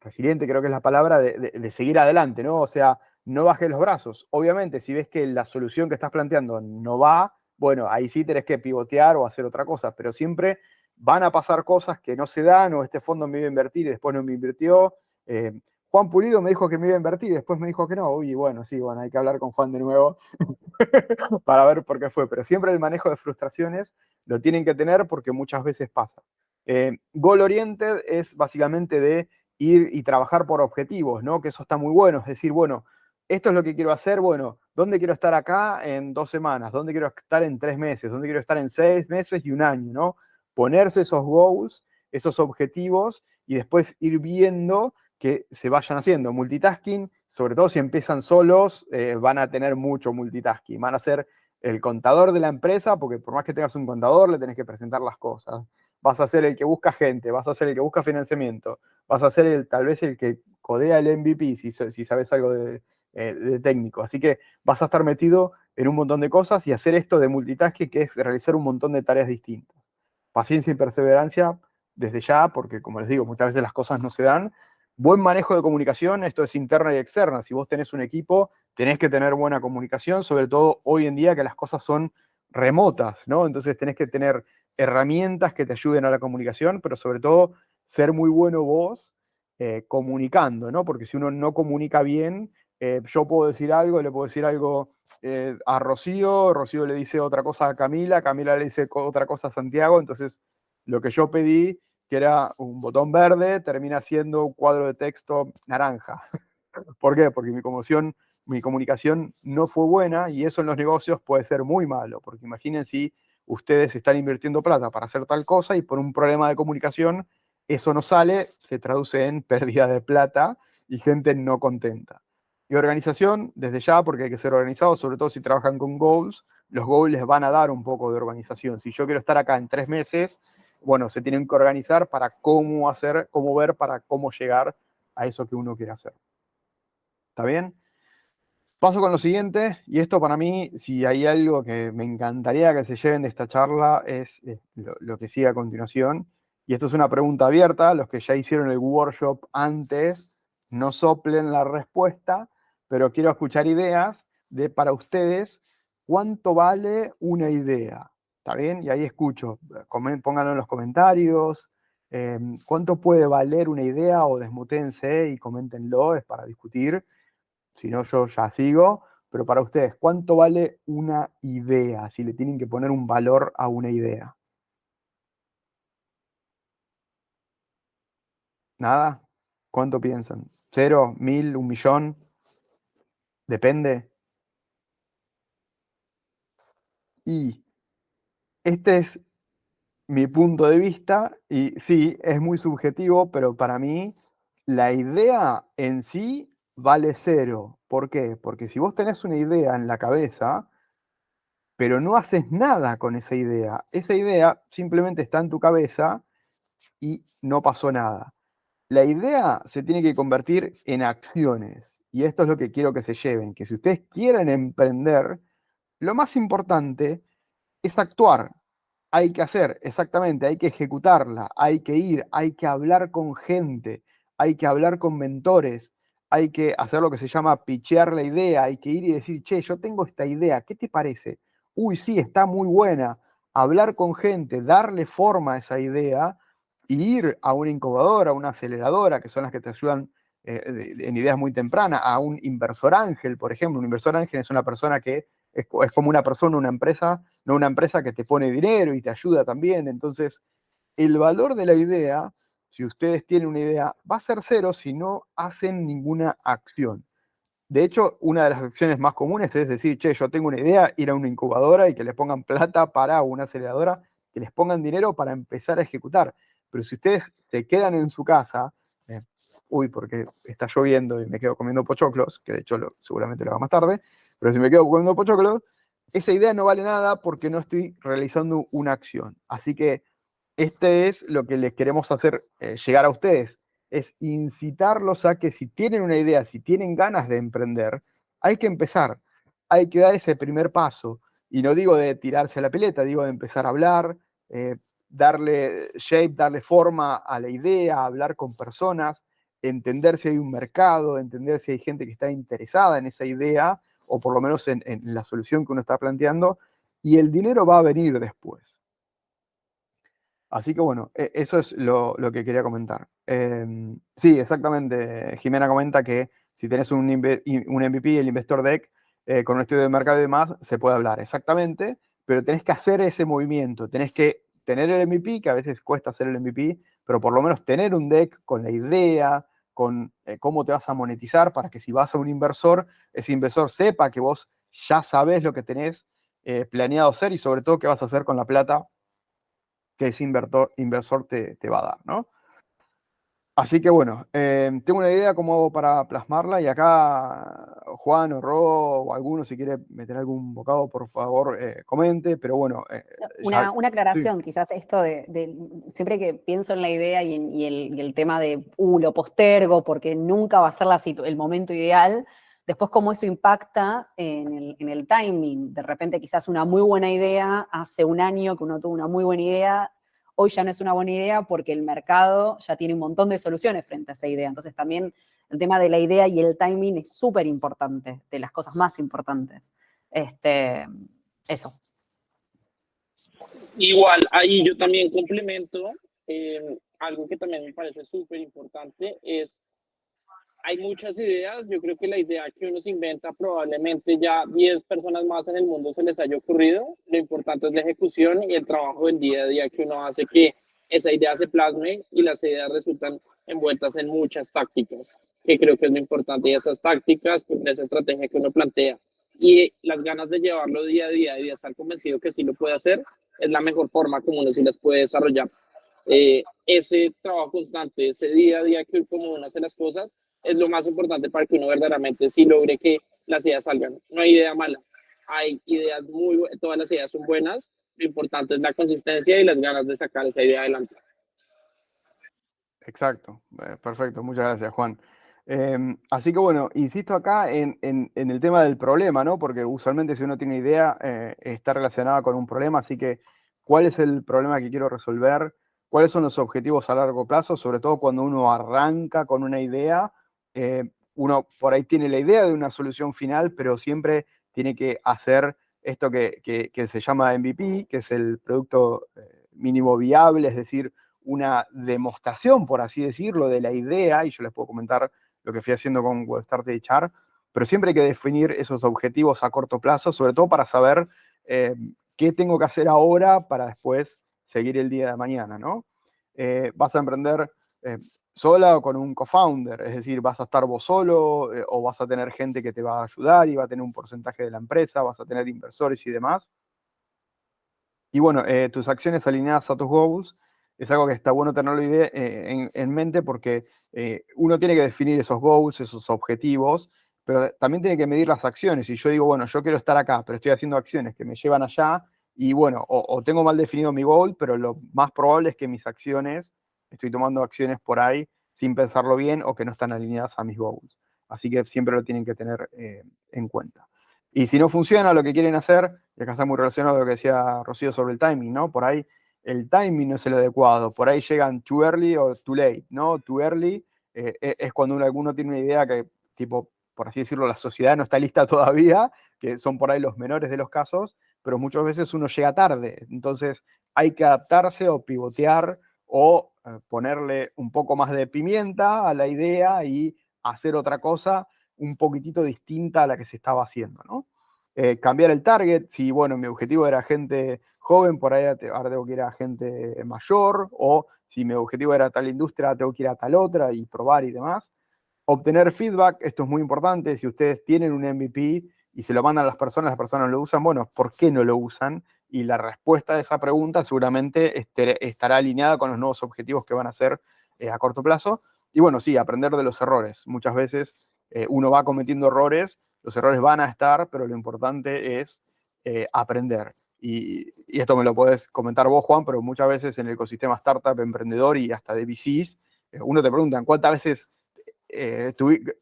A: resiliente, creo que es la palabra, de seguir adelante, ¿no? O sea, no bajes los brazos. Obviamente, si ves que la solución que estás planteando no va, bueno, ahí sí tenés que pivotear o hacer otra cosa, pero siempre van a pasar cosas que no se dan, o este fondo me iba a invertir y después no me invirtió. Juan Pulido me dijo que me iba a invertir y después me dijo que no. Uy, bueno, sí, bueno, hay que hablar con Juan de nuevo para ver por qué fue. Pero siempre el manejo de frustraciones lo tienen que tener porque muchas veces pasa. Goal oriented es básicamente de ir y trabajar por objetivos, ¿no? Que eso está muy bueno. Es decir, bueno, esto es lo que quiero hacer, bueno, ¿dónde quiero estar acá en 2 semanas? ¿Dónde quiero estar en 3 meses? ¿Dónde quiero estar en 6 meses y un año, ¿no? Ponerse esos goals, esos objetivos y después ir viendo que se vayan haciendo. Multitasking, sobre todo si empiezan solos, van a tener mucho multitasking. Van a ser el contador de la empresa, porque por más que tengas un contador, le tenés que presentar las cosas. Vas a ser el que busca gente, vas a ser el que busca financiamiento, vas a ser tal vez el que codea el MVP, si sabes algo de técnico. Así que vas a estar metido en un montón de cosas y hacer esto de multitasking, que es realizar un montón de tareas distintas. Paciencia y perseverancia desde ya, porque como les digo, muchas veces las cosas no se dan. Buen manejo de comunicación, esto es interna y externa. Si vos tenés un equipo, tenés que tener buena comunicación, sobre todo hoy en día que las cosas son remotas, ¿no? Entonces tenés que tener herramientas que te ayuden a la comunicación, pero sobre todo ser muy bueno vos comunicando, ¿no? Porque si uno no comunica bien, yo puedo decir algo, le puedo decir algo a Rocío, Rocío le dice otra cosa a Camila, Camila le dice otra cosa a Santiago, entonces lo que yo pedí, que era un botón verde, termina siendo un cuadro de texto naranja. ¿Por qué? Porque mi comunicación no fue buena y eso en los negocios puede ser muy malo, porque imaginen si ustedes están invirtiendo plata para hacer tal cosa y por un problema de comunicación eso no sale, se traduce en pérdida de plata y gente no contenta. Y organización, desde ya, porque hay que ser organizado, sobre todo si trabajan con goals, los goals les van a dar un poco de organización. Si yo quiero estar acá en 3 meses, bueno, se tienen que organizar para cómo hacer, cómo ver, para cómo llegar a eso que uno quiere hacer. ¿Está bien? Paso con lo siguiente, y esto para mí, si hay algo que me encantaría que se lleven de esta charla, es lo que sigue a continuación. Y esto es una pregunta abierta, los que ya hicieron el workshop antes, no soplen la respuesta, pero quiero escuchar ideas de para ustedes, ¿cuánto vale una idea? ¿Está bien? Y ahí escucho, pónganlo en los comentarios, ¿cuánto puede valer una idea? O desmutense y coméntenlo, es para discutir. Si no, yo ya sigo. Pero para ustedes, ¿cuánto vale una idea? Si le tienen que poner un valor a una idea. ¿Nada? ¿Cuánto piensan? ¿0, 1000, 1.000.000? Depende. Y este es mi punto de vista. Y sí, es muy subjetivo, pero para mí la idea en sí vale 0. ¿Por qué? Porque si vos tenés una idea en la cabeza, pero no haces nada con esa idea simplemente está en tu cabeza y no pasó nada. La idea se tiene que convertir en acciones, y esto es lo que quiero que se lleven, que si ustedes quieren emprender, lo más importante es actuar. Hay que hacer, exactamente, hay que ejecutarla, hay que ir, hay que hablar con gente, hay que hablar con mentores, hay que hacer lo que se llama pitchear la idea, hay que ir y decir, che, yo tengo esta idea, ¿qué te parece? Uy, sí, está muy buena. Hablar con gente, darle forma a esa idea, y ir a una incubadora, a una aceleradora, que son las que te ayudan en ideas muy tempranas, a un inversor ángel, por ejemplo. Un inversor ángel es una persona que es como una persona, una empresa, no una empresa que te pone dinero y te ayuda también. Entonces, el valor de la idea, si ustedes tienen una idea, va a ser cero si no hacen ninguna acción. De hecho, una de las acciones más comunes es decir, che, yo tengo una idea, ir a una incubadora y que les pongan plata para una aceleradora, que les pongan dinero para empezar a ejecutar. Pero si ustedes se quedan en su casa, porque está lloviendo y me quedo comiendo pochoclos, que de hecho seguramente lo hago más tarde, pero si me quedo comiendo pochoclos, esa idea no vale nada porque no estoy realizando una acción. Así que este es lo que les queremos hacer llegar a ustedes, es incitarlos a que si tienen una idea, si tienen ganas de emprender, hay que empezar, hay que dar ese primer paso. Y no digo de tirarse a la pileta, digo de empezar a hablar, darle shape, darle forma a la idea, hablar con personas, entender si hay un mercado, entender si hay gente que está interesada en esa idea, o por lo menos en la solución que uno está planteando, y el dinero va a venir después. Así que bueno, eso es lo que quería comentar. Sí, exactamente. Jimena comenta que si tenés un MVP, el Investor Deck, con un estudio de mercado y demás, se puede hablar, exactamente, pero tenés que hacer ese movimiento, tenés que tener el MVP, que a veces cuesta hacer el MVP, pero por lo menos tener un deck con la idea, con cómo te vas a monetizar, para que si vas a un inversor, ese inversor sepa que vos ya sabés lo que tenés planeado hacer y sobre todo qué vas a hacer con la plata que ese inversor te va a dar, ¿no? Así que bueno, tengo una idea cómo hago para plasmarla y acá Juan o Ro o alguno si quiere meter algún bocado, por favor, comente, pero bueno.
B: Una aclaración,
A: sí.
B: quizás esto siempre que pienso en la idea y el tema de, lo postergo porque nunca va a ser el momento ideal, después cómo eso impacta en el timing. De repente quizás una muy buena idea, hace un año que uno tuvo una muy buena idea, hoy ya no es una buena idea porque el mercado ya tiene un montón de soluciones frente a esa idea. Entonces también el tema de la idea y el timing es súper importante, de las cosas más importantes. Eso.
C: Igual, ahí yo también complemento, algo que también me parece súper importante es, hay muchas ideas, yo creo que la idea que uno se inventa probablemente ya 10 personas más en el mundo se les haya ocurrido, lo importante es la ejecución y el trabajo del día a día que uno hace que esa idea se plasme y las ideas resultan envueltas en muchas tácticas, que creo que es lo importante, y esas tácticas, con esa estrategia que uno plantea y las ganas de llevarlo día a día y de estar convencido que sí lo puede hacer, es la mejor forma como uno sí las puede desarrollar. Ese trabajo constante, ese día a día que como uno hace las cosas, es lo más importante para que uno verdaderamente sí logre que las ideas salgan. No hay idea mala, hay ideas muy buenas, todas las ideas son buenas, lo importante es la consistencia y las ganas de sacar esa idea adelante.
A: Exacto, perfecto, muchas gracias, Juan. Así que bueno, insisto acá en el tema del problema, ¿no? Porque usualmente si uno tiene idea, está relacionada con un problema, así que ¿cuál es el problema que quiero resolver? ¿Cuáles son los objetivos a largo plazo? Sobre todo cuando uno arranca con una idea, uno por ahí tiene la idea de una solución final, pero siempre tiene que hacer esto que se llama MVP, que es el producto mínimo viable, es decir, una demostración, por así decirlo, de la idea, y yo les puedo comentar lo que fui haciendo con WebStart y HR, pero siempre hay que definir esos objetivos a corto plazo, sobre todo para saber qué tengo que hacer ahora para después seguir el día de mañana, ¿no? Vas a emprender sola o con un co-founder, es decir, vas a estar vos solo o vas a tener gente que te va a ayudar y va a tener un porcentaje de la empresa, vas a tener inversores y demás. Y bueno, tus acciones alineadas a tus goals es algo que está bueno tenerlo en mente porque uno tiene que definir esos goals, esos objetivos, pero también tiene que medir las acciones. Y yo digo, bueno, yo quiero estar acá, pero estoy haciendo acciones que me llevan allá y bueno, o tengo mal definido mi goal, pero lo más probable es que mis acciones, estoy tomando acciones por ahí sin pensarlo bien o que no están alineadas a mis goals. Así que siempre lo tienen que tener en cuenta. Y si no funciona lo que quieren hacer, y acá está muy relacionado a lo que decía Rocío sobre el timing, ¿no? Por ahí el timing no es el adecuado, por ahí llegan too early o too late, ¿no? Too early es cuando alguno tiene una idea que, tipo, por así decirlo, la sociedad no está lista todavía, que son por ahí los menores de los casos, pero muchas veces uno llega tarde. Entonces hay que adaptarse o pivotear o ponerle un poco más de pimienta a la idea y hacer otra cosa un poquitito distinta a la que se estaba haciendo, ¿no? Cambiar el target, si bueno, mi objetivo era gente joven, por ahí ahora tengo que ir a gente mayor, o si mi objetivo era tal industria, tengo que ir a tal otra y probar y demás. Obtener feedback, esto es muy importante, si ustedes tienen un MVP y se lo mandan a las personas lo usan, bueno, ¿por qué no lo usan? Y la respuesta de esa pregunta seguramente estará alineada con los nuevos objetivos que van a hacer a corto plazo. Y bueno, sí, aprender de los errores. Muchas veces uno va cometiendo errores, los errores van a estar, pero lo importante es aprender. Y esto me lo podés comentar vos, Juan, pero muchas veces en el ecosistema startup, emprendedor y hasta de VCs, uno te pregunta, ¿cuántas veces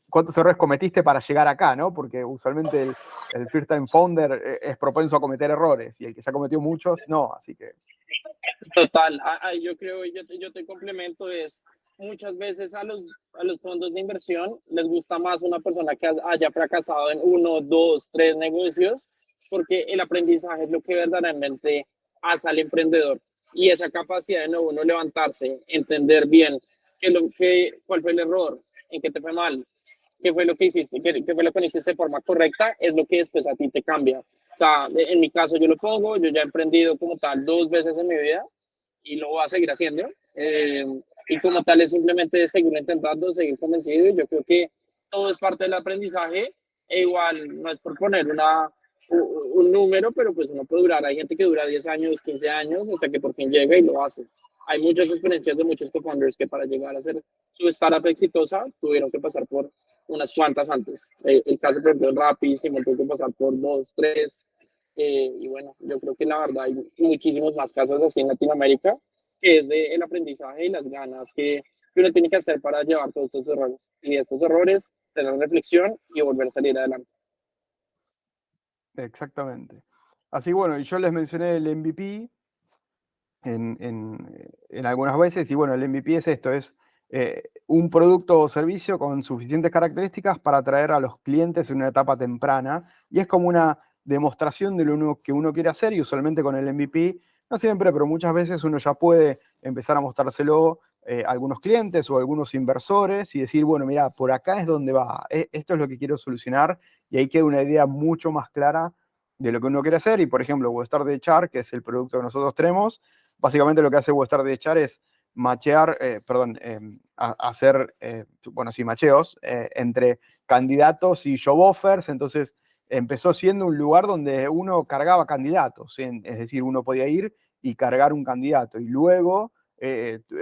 A: cuántos errores cometiste para llegar acá, ¿no? Porque usualmente el first time founder es propenso a cometer errores y el que ya cometió muchos, no, así que...
C: Total, yo creo, yo te complemento, es muchas veces a los fondos de inversión les gusta más una persona que haya fracasado en 1, 2, 3 negocios, porque el aprendizaje es lo que verdaderamente hace al emprendedor y esa capacidad de uno levantarse, entender bien cuál fue el error, en qué te fue mal, qué fue lo que hiciste, qué fue lo que hiciste de forma correcta, es lo que después a ti te cambia. O sea, en mi caso yo lo pongo, yo ya he emprendido como tal 2 veces en mi vida y lo voy a seguir haciendo. Y como tal es simplemente seguir intentando, seguir convencido. Y yo creo que todo es parte del aprendizaje. E igual, no es por poner un número, pero pues uno puede durar. Hay gente que dura 10 años, 15 años, hasta que por fin llega y lo hace. Hay muchas experiencias de muchos co-founders que para llegar a ser su startup exitosa tuvieron que pasar por unas cuantas antes. El caso, por ejemplo, de Rappi, Simón tuvo que pasar por 2, 3. Y bueno, yo creo que la verdad hay muchísimos más casos así en Latinoamérica, que es de el aprendizaje y las ganas que uno tiene que hacer para llevar todos estos errores. Y de estos errores, tener reflexión y volver a salir adelante.
A: Exactamente. Así bueno, y yo les mencioné el MVP en algunas veces, y bueno, el MVP es esto, es un producto o servicio con suficientes características para atraer a los clientes en una etapa temprana, y es como una demostración de lo que uno quiere hacer, y usualmente con el MVP, no siempre, pero muchas veces uno ya puede empezar a mostrárselo a algunos clientes o a algunos inversores y decir, bueno, mira, por acá es donde va, esto es lo que quiero solucionar, y ahí queda una idea mucho más clara de lo que uno quiere hacer, y por ejemplo, WebStart HR, que es el producto que nosotros tenemos, básicamente lo que hace WebStart HR es machear, hacer, bueno, sí, macheos entre candidatos y job offers. Entonces empezó siendo un lugar donde uno cargaba candidatos, es decir, uno podía ir y cargar un candidato y luego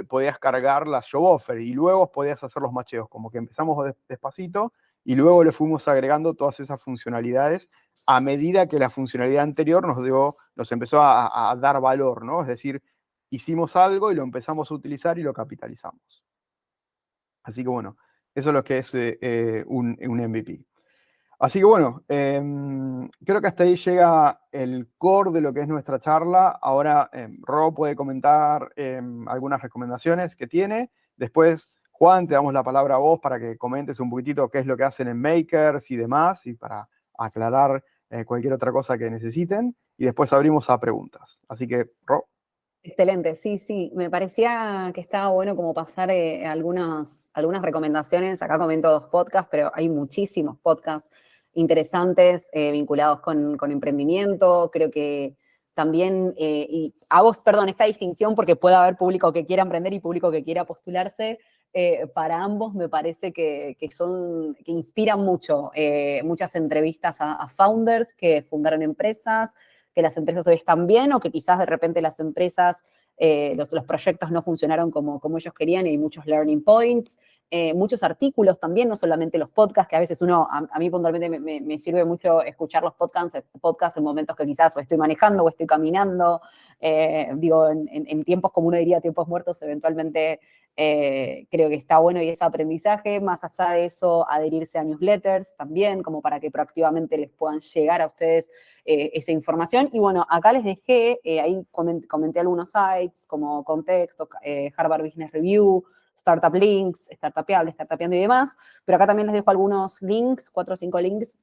A: podías cargar las job offers y luego podías hacer los macheos, como que empezamos despacito y luego le fuimos agregando todas esas funcionalidades a medida que la funcionalidad anterior nos empezó a dar valor, ¿no? Es decir, hicimos algo y lo empezamos a utilizar y lo capitalizamos. Así que bueno, eso es lo que es un MVP. Así que bueno, creo que hasta ahí llega el core de lo que es nuestra charla. Ahora Ro puede comentar algunas recomendaciones que tiene. Después, Juan, te damos la palabra a vos para que comentes un poquitito qué es lo que hacen en Makers y demás, y para aclarar cualquier otra cosa que necesiten. Y después abrimos a preguntas. Así que, Ro.
B: Excelente, sí, sí. Me parecía que estaba bueno como pasar algunas recomendaciones. Acá comento 2 podcasts, pero hay muchísimos podcasts interesantes vinculados con emprendimiento. Creo que también, y a vos, perdón, esta distinción, porque puede haber público que quiera emprender y público que quiera postularse, para ambos me parece que inspiran mucho. Muchas entrevistas a founders que fundaron empresas, que las empresas hoy están bien o que quizás de repente las empresas, los proyectos no funcionaron como ellos querían y hay muchos learning points, muchos artículos también, no solamente los podcasts, que a veces a mí puntualmente me sirve mucho escuchar los podcasts en momentos que quizás o estoy manejando o estoy caminando, digo, en tiempos, como uno diría, tiempos muertos, eventualmente creo que está bueno y es aprendizaje. Más allá de eso, adherirse a newsletters también, como para que proactivamente les puedan llegar a ustedes esa información. Y bueno, acá les dejé, ahí comenté algunos sites como Contexto, Harvard Business Review, Startup Links, Startupeable, Startupeando y demás, pero acá también les dejo algunos links, 4 o 5 links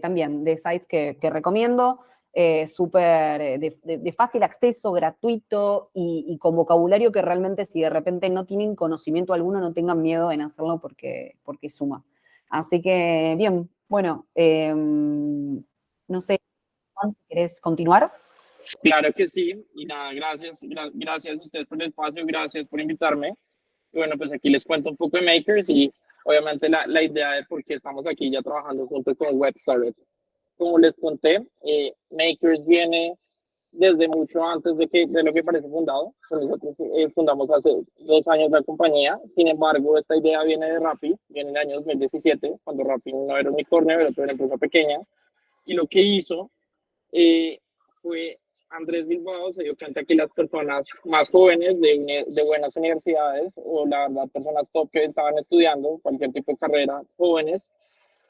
B: también de sites que recomiendo, súper de fácil acceso, gratuito y con vocabulario que realmente si de repente no tienen conocimiento alguno, no tengan miedo en hacerlo porque suma. Así que, bien, bueno, no sé, Juan, si querés continuar.
C: Claro que sí, y nada, gracias a ustedes por el espacio, gracias por invitarme. Y bueno, pues aquí les cuento un poco de Makers y obviamente la idea de por qué estamos aquí ya trabajando junto con WebStartup. Como les conté, Makers viene desde mucho antes de lo que parece fundado. Nosotros fundamos hace 2 años la compañía, sin embargo, esta idea viene de Rappi, viene en el año 2017, cuando Rappi no era unicornio, era una empresa pequeña, y lo que hizo fue Andrés Bilbao se dio cuenta que las personas más jóvenes de buenas universidades o la verdad personas top que estaban estudiando cualquier tipo de carrera, jóvenes,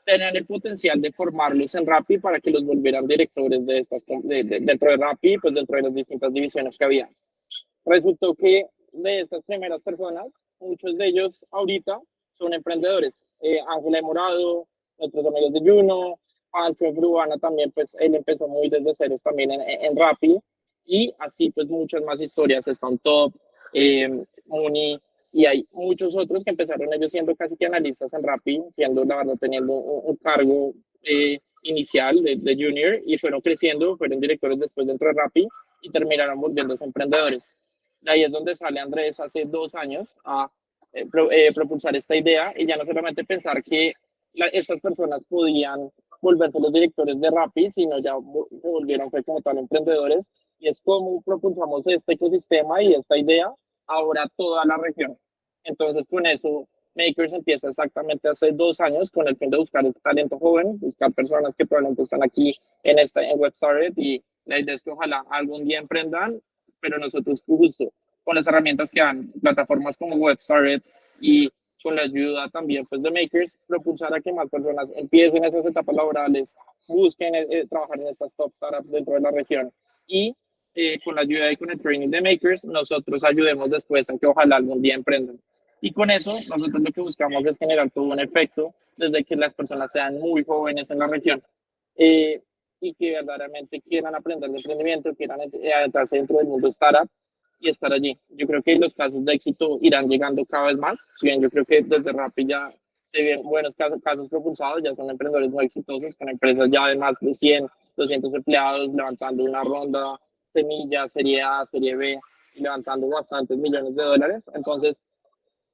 C: tenían el potencial de formarlos en Rappi para que los volvieran directores dentro de Rappi, pues dentro de las distintas divisiones que había. Resultó que de estas primeras personas, muchos de ellos ahorita son emprendedores. Ángela de Morado, nuestros amigos de Juno, Pancho Gruana también, pues él empezó muy desde ceros también en Rappi. Y así pues muchas más historias, están Top, Muni, y hay muchos otros que empezaron ellos siendo casi que analistas en Rappi, siendo la verdad teniendo un cargo inicial de junior y fueron creciendo, fueron directores después dentro de Rappi y terminaron volviéndose emprendedores. De ahí es donde sale Andrés hace 2 años a propulsar esta idea y ya no solamente pensar que estas personas podían volverse los directores de Rappi, sino ya se volvieron como tal emprendedores y es como propulsamos este ecosistema y esta idea ahora a toda la región. Entonces con eso Makers empieza exactamente hace 2 años con el fin de buscar el talento joven, buscar personas que probablemente están aquí en WebStartup y la idea es que ojalá algún día emprendan, pero nosotros justo con las herramientas que dan, plataformas como WebStartup y con la ayuda también pues, de Makers, propulsar a que más personas empiecen esas etapas laborales, busquen trabajar en estas top startups dentro de la región y con la ayuda y con el training de Makers, nosotros ayudemos después a que ojalá algún día emprendan. Y con eso, nosotros lo que buscamos es generar todo un efecto desde que las personas sean muy jóvenes en la región y que verdaderamente quieran aprender de emprendimiento, quieran adentrarse dentro del mundo startup y estar allí. Yo creo que los casos de éxito irán llegando cada vez más. Si bien yo creo que desde Rappi ya se ven buenos casos propulsados, ya son emprendedores muy exitosos con empresas ya de más de 100, 200 empleados, levantando una ronda semilla, serie A, serie B, y levantando bastantes millones de dólares. Entonces,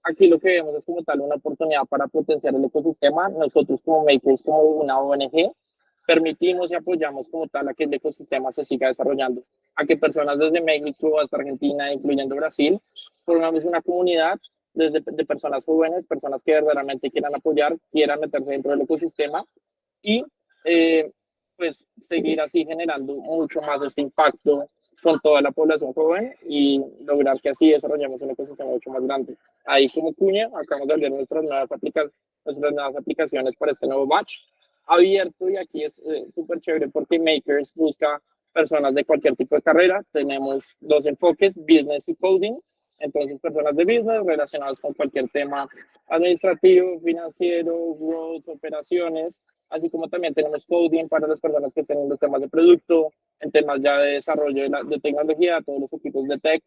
C: aquí lo que vemos es como tal una oportunidad para potenciar el ecosistema. Nosotros como Makers, como una ONG, permitimos y apoyamos como tal a que el ecosistema se siga desarrollando, a que personas desde México hasta Argentina, incluyendo Brasil, formamos una comunidad de personas jóvenes, personas que verdaderamente quieran apoyar, quieran meterse dentro del ecosistema y pues seguir así generando mucho más este impacto con toda la población joven y lograr que así desarrollemos un ecosistema mucho más grande. Ahí como cuña, acabamos de abrir nuestras nuevas aplicaciones para este nuevo batch abierto y aquí es súper chévere porque Makers busca personas de cualquier tipo de carrera. Tenemos 2 enfoques, business y coding. Entonces, personas de business relacionadas con cualquier tema administrativo, financiero, growth, operaciones, así como también tenemos coding para las personas que estén en los temas de producto, en temas ya de desarrollo de tecnología, todos los equipos de tech.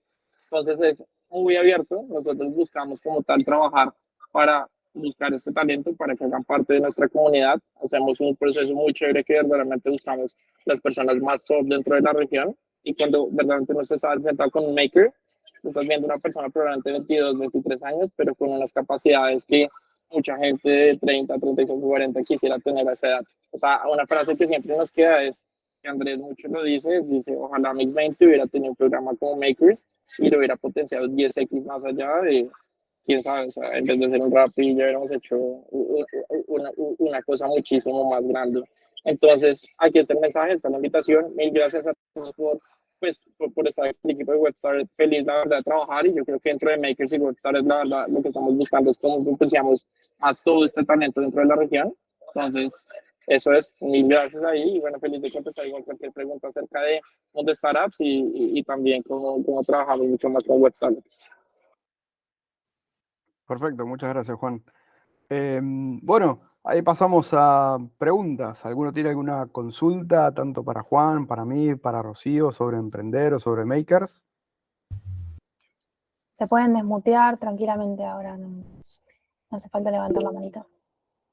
C: Entonces, es muy abierto. Nosotros buscamos como tal trabajar para buscar este talento para que hagan parte de nuestra comunidad. Hacemos un proceso muy chévere que verdaderamente buscamos las personas más top dentro de la región y cuando verdaderamente no estés sentado con un maker, estás viendo una persona probablemente de 22, 23 años, pero con unas capacidades que mucha gente de 30, 35, 40 quisiera tener a esa edad. O sea, una frase que siempre nos queda es, que Andrés mucho lo dice, ojalá a mis 20 hubiera tenido un programa como Makers y lo hubiera potenciado 10x más allá de, quién sabe, o sea, en vez de hacer un Rappi ya hubiéramos hecho una cosa muchísimo más grande. Entonces, aquí está el mensaje, está la invitación. Mil gracias a todos por estar en el equipo de WebStartup. Feliz, la verdad, de trabajar y yo creo que dentro de Makers y WebStartup, la verdad, lo que estamos buscando es cómo potenciamos más todo este talento dentro de la región. Entonces, eso es, mil gracias ahí y bueno, feliz de contestar igual cualquier pregunta acerca de mundo startups y también cómo trabajamos mucho más con WebStartup.
A: Perfecto, muchas gracias, Juan. Bueno, ahí pasamos a preguntas. ¿Alguno tiene alguna consulta, tanto para Juan, para mí, para Rocío, sobre emprender o sobre makers?
D: Se pueden desmutear tranquilamente ahora, no hace falta levantar la manita.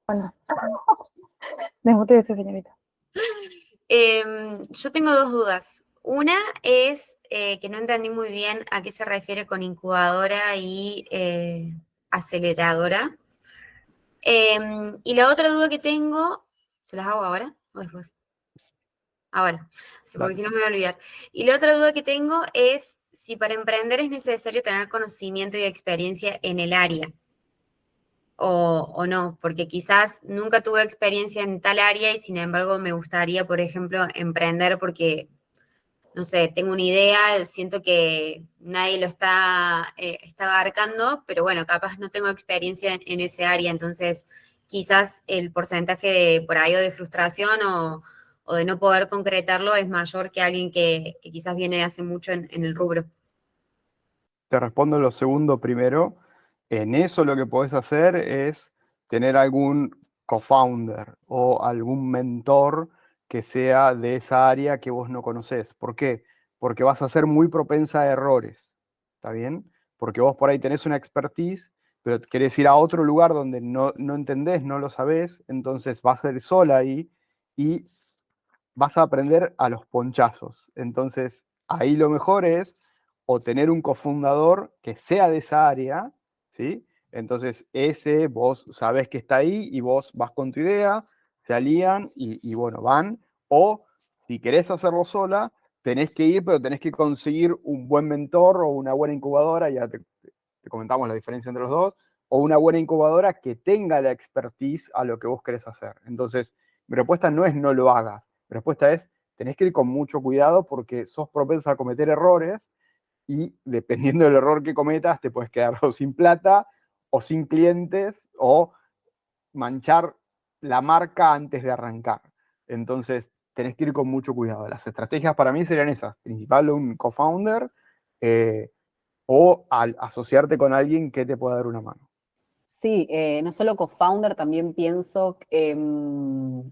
D: Bueno, desmuteese, señorita.
E: Yo tengo dos dudas. Una es que no entendí muy bien a qué se refiere con incubadora y aceleradora. Y la otra duda que tengo, ¿se las hago ahora o después? Ahora, porque si no me voy a olvidar. Y la otra duda que tengo es si para emprender es necesario tener conocimiento y experiencia en el área o no, porque quizás nunca tuve experiencia en tal área y sin embargo me gustaría, por ejemplo, emprender porque, no sé, tengo una idea, siento que nadie lo está abarcando, pero bueno, capaz no tengo experiencia en ese área, entonces quizás el porcentaje de por ahí o de frustración o de no poder concretarlo es mayor que alguien que quizás viene hace mucho en el rubro.
A: Te respondo lo segundo primero. En eso lo que podés hacer es tener algún co-founder o algún mentor que sea de esa área que vos no conocés. ¿Por qué? Porque vas a ser muy propensa a errores. ¿Está bien? Porque vos por ahí tenés una expertise, pero querés ir a otro lugar donde no entendés, no lo sabés, entonces vas a ir sola ahí y vas a aprender a los ponchazos. Entonces, ahí lo mejor es o tener un cofundador que sea de esa área, ¿sí? Entonces, ese vos sabés que está ahí y vos vas con tu idea, se alían y bueno, van. O si querés hacerlo sola, tenés que ir, pero tenés que conseguir un buen mentor o una buena incubadora, ya te comentamos la diferencia entre los dos, o una buena incubadora que tenga la expertise a lo que vos querés hacer. Entonces, mi respuesta no es no lo hagas, mi respuesta es tenés que ir con mucho cuidado porque sos propensa a cometer errores y dependiendo del error que cometas te puedes quedar o sin plata o sin clientes o manchar la marca antes de arrancar. Entonces, tenés que ir con mucho cuidado. Las estrategias para mí serían esas. Principal, un co-founder o al asociarte con alguien que te pueda dar una mano.
B: Sí, no solo co-founder, también pienso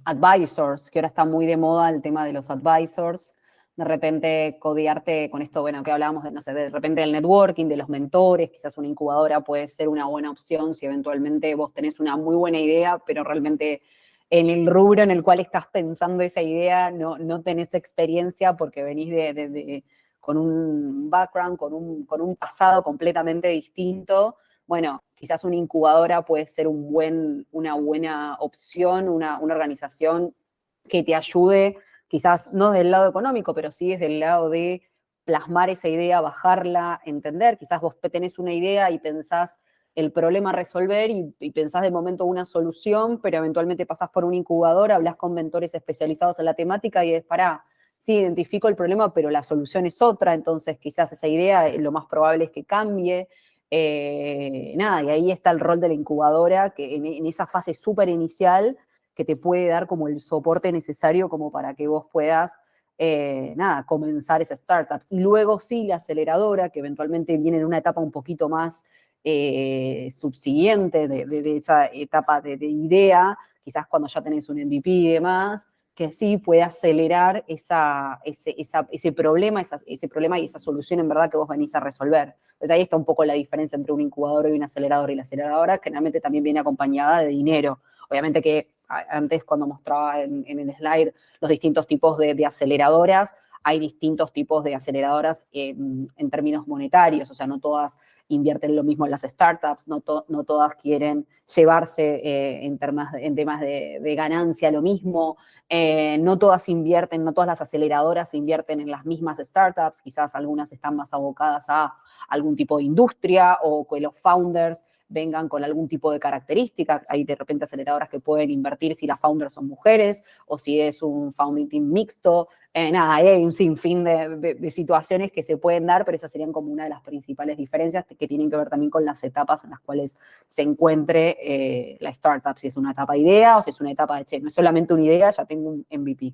B: advisors, que ahora está muy de moda el tema de los advisors. De repente codearte con esto, bueno, que hablábamos de, no sé, de repente del networking, de los mentores, quizás una incubadora puede ser una buena opción si eventualmente vos tenés una muy buena idea, pero realmente en el rubro en el cual estás pensando esa idea no tenés experiencia porque venís con un background, con un pasado completamente distinto. Bueno, quizás una incubadora puede ser una buena opción, una organización que te ayude, quizás no desde el lado económico, pero sí desde el lado de plasmar esa idea, bajarla, entender. Quizás vos tenés una idea y pensás el problema a resolver y pensás de momento una solución, pero eventualmente pasás por una incubadora, hablas con mentores especializados en la temática y es pará, sí, identifico el problema, pero la solución es otra, entonces quizás esa idea lo más probable es que cambie. Nada, y ahí está el rol de la incubadora, que en esa fase súper inicial, que te puede dar como el soporte necesario como para que vos puedas, nada, comenzar esa startup. Y luego sí, la aceleradora, que eventualmente viene en una etapa un poquito más subsiguiente de esa etapa de idea, quizás cuando ya tenés un MVP y demás, que sí puede acelerar ese problema y esa solución en verdad que vos venís a resolver. Entonces ahí está un poco la diferencia entre un incubador y un acelerador. Y la aceleradora generalmente también viene acompañada de dinero. Obviamente que antes cuando mostraba en el slide los distintos tipos de aceleradoras, hay distintos tipos de aceleradoras en términos monetarios, o sea, no todas invierten lo mismo en las startups, no todas quieren llevarse en temas de ganancia lo mismo, no todas invierten, no todas las aceleradoras invierten en las mismas startups, quizás algunas están más abocadas a algún tipo de industria o que los founders vengan con algún tipo de característica. Hay de repente aceleradoras que pueden invertir si las founders son mujeres o si es un founding team mixto. Nada, hay un sinfín de situaciones que se pueden dar, pero esas serían como una de las principales diferencias que tienen que ver también con las etapas en las cuales se encuentre la startup, si es una etapa de idea o si es una etapa de, che, no es solamente una idea, ya tengo un MVP.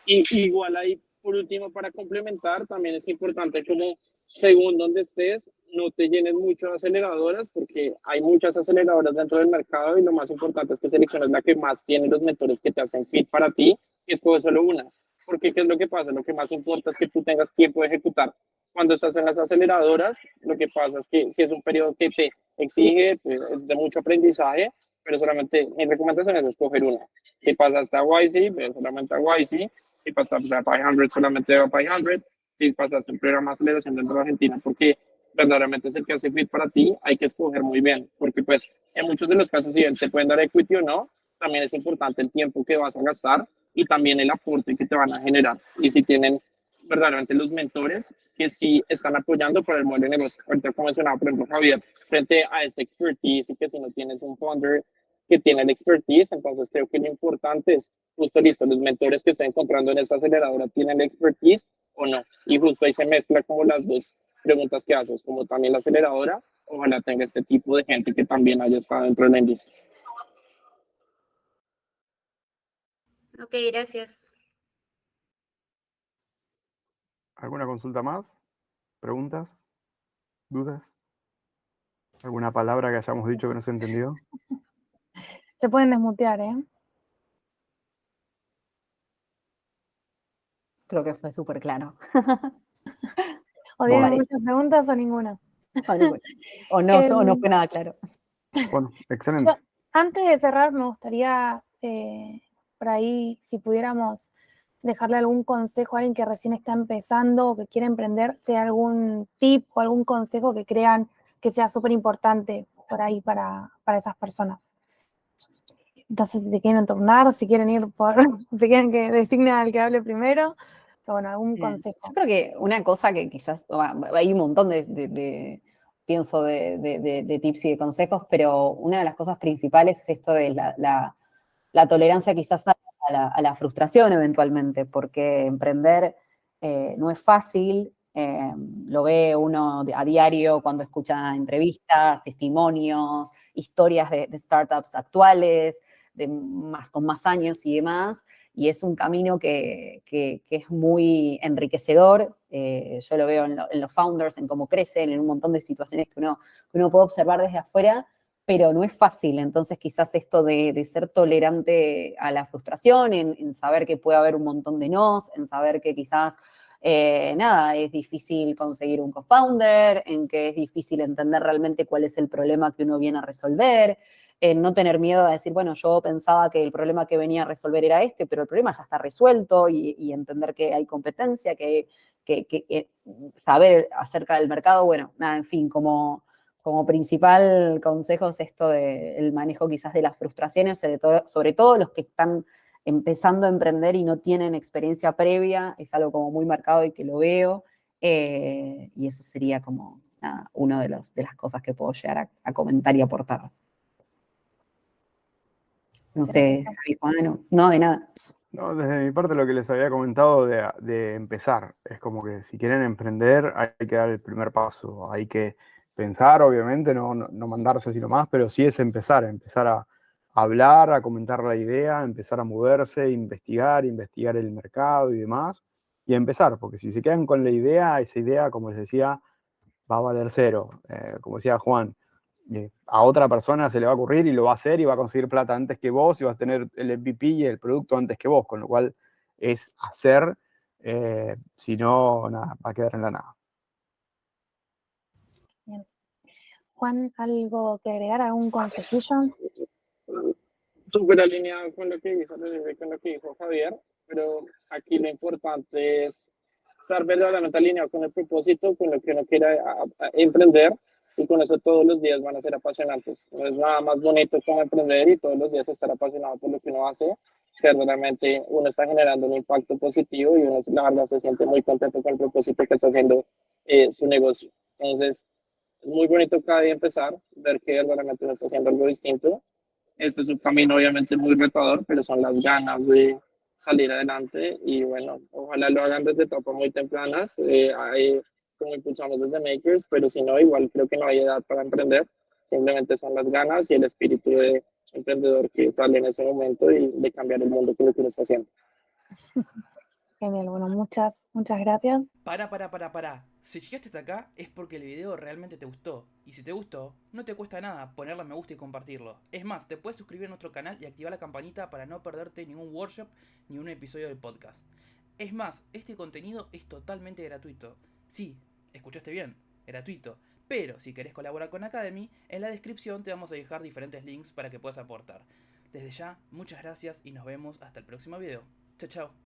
C: Y igual ahí, por último, para complementar, también es importante como según donde estés, no te llenes mucho de aceleradoras porque hay muchas aceleradoras dentro del mercado y lo más importante es que selecciones la que más tiene los mentores que te hacen fit para ti y escoges solo una. Porque ¿qué es lo que pasa? Lo que más importa es que tú tengas tiempo de ejecutar. Cuando estás en las aceleradoras, lo que pasa es que si es un periodo que te exige, pues, es de mucho aprendizaje, pero solamente mi recomendación es escoger una. Si pasaste a YC, ve solamente a YC. Si pasaste a 500, solamente a 500. Si pasaste un programa de aceleración dentro de Argentina, porque verdaderamente es el que hace fit para ti, hay que escoger muy bien, porque pues en muchos de los casos, si bien te pueden dar equity o no, también es importante el tiempo que vas a gastar y también el aporte que te van a generar. Y si tienen verdaderamente los mentores que sí están apoyando por el modelo de negocio. Ahorita como mencionaba, por ejemplo, Javier, frente a ese expertise y que si no tienes un founder que tiene el expertise, entonces creo que lo importante es justo listo, los mentores que estoy encontrando en esta aceleradora tienen el expertise o no. Y justo ahí se mezcla como las dos preguntas que haces, como también la aceleradora, ojalá tenga este tipo de gente que también haya estado dentro de la industria.
E: Ok, gracias.
A: ¿Alguna consulta más? ¿Preguntas? ¿Dudas? ¿Alguna palabra que hayamos dicho que no se entendió?
D: Se pueden desmutear, ¿eh?
B: Creo que fue súper claro.
D: O tienen
B: Bueno.
D: muchas preguntas o ninguna.
B: O no fue nada claro.
A: Bueno, excelente.
D: Antes de cerrar, me gustaría, por ahí, si pudiéramos dejarle algún consejo a alguien que recién está empezando o que quiere emprender, sea algún tip o algún consejo que crean que sea súper importante por ahí para esas personas. Entonces, si te quieren turnar, si quieren ir por, si quieren que designe al que hable primero, pero bueno, algún consejo.
B: Yo creo que una cosa que quizás, hay un montón pienso de tips y de consejos, pero una de las cosas principales es esto de la tolerancia quizás a la frustración eventualmente, porque emprender no es fácil, lo ve uno a diario cuando escucha entrevistas, testimonios, historias de startups actuales, con más años y demás, y es un camino que es muy enriquecedor. Yo lo veo en los founders, en cómo crecen, en un montón de situaciones que uno puede observar desde afuera, pero no es fácil. Entonces quizás esto de ser tolerante a la frustración, en saber que puede haber un montón de nos, en saber que quizás es difícil conseguir un co-founder, en que es difícil entender realmente cuál es el problema que uno viene a resolver, en no tener miedo a decir, bueno, yo pensaba que el problema que venía a resolver era este, pero el problema ya está resuelto y entender que hay competencia, que saber acerca del mercado, bueno, nada, en fin, como principal consejo es esto del manejo quizás de las frustraciones, sobre todo los que están empezando a emprender y no tienen experiencia previa, es algo como muy marcado y que lo veo, y eso sería como una de las cosas que puedo llegar a comentar y aportar. No sé, Javi, Juan, no, de nada.
A: No, desde mi parte lo que les había comentado de empezar, es como que si quieren emprender hay que dar el primer paso, hay que pensar, obviamente, no mandarse así nomás, pero sí es empezar a hablar, a comentar la idea, empezar a moverse, investigar el mercado y demás, y empezar, porque si se quedan con la idea, esa idea, como les decía, va a valer cero, como decía Juan. A otra persona se le va a ocurrir y lo va a hacer y va a conseguir plata antes que vos y vas a tener el MVP y el producto antes que vos, con lo cual es hacer, si no, nada, va a quedar en la nada.
D: Bien. Juan, ¿algo que agregar? ¿Algún consejillo?
C: Súper alineado con lo que dijo Javier, pero aquí lo importante es estar verdaderamente alineado con el propósito, con lo que uno quiere emprender, y con eso todos los días van a ser apasionantes. No es nada más bonito como emprender y todos los días estar apasionado por lo que uno hace, que realmente uno está generando un impacto positivo y uno, la verdad, se siente muy contento con el propósito que está haciendo su negocio. Entonces, es muy bonito cada día empezar, ver que verdaderamente uno está haciendo algo distinto. Este es un camino obviamente muy retador, pero son las ganas de salir adelante y bueno, ojalá lo hagan desde etapas muy tempranas, como impulsamos desde Makers, pero si no, igual creo que no hay edad para emprender, simplemente son las ganas y el espíritu de emprendedor que sale en ese momento y de cambiar el mundo que lo que uno está haciendo.
D: Genial, bueno, muchas gracias.
F: Para. Si llegaste hasta acá es porque el video realmente te gustó. Y si te gustó, no te cuesta nada ponerle me gusta y compartirlo. Es más, te puedes suscribir a nuestro canal y activar la campanita para no perderte ningún workshop ni un episodio del podcast. Es más, este contenido es totalmente gratuito. Sí, escuchaste bien, gratuito. Pero si querés colaborar con Academy, en la descripción te vamos a dejar diferentes links para que puedas aportar. Desde ya, muchas gracias y nos vemos hasta el próximo video. Chao, chao.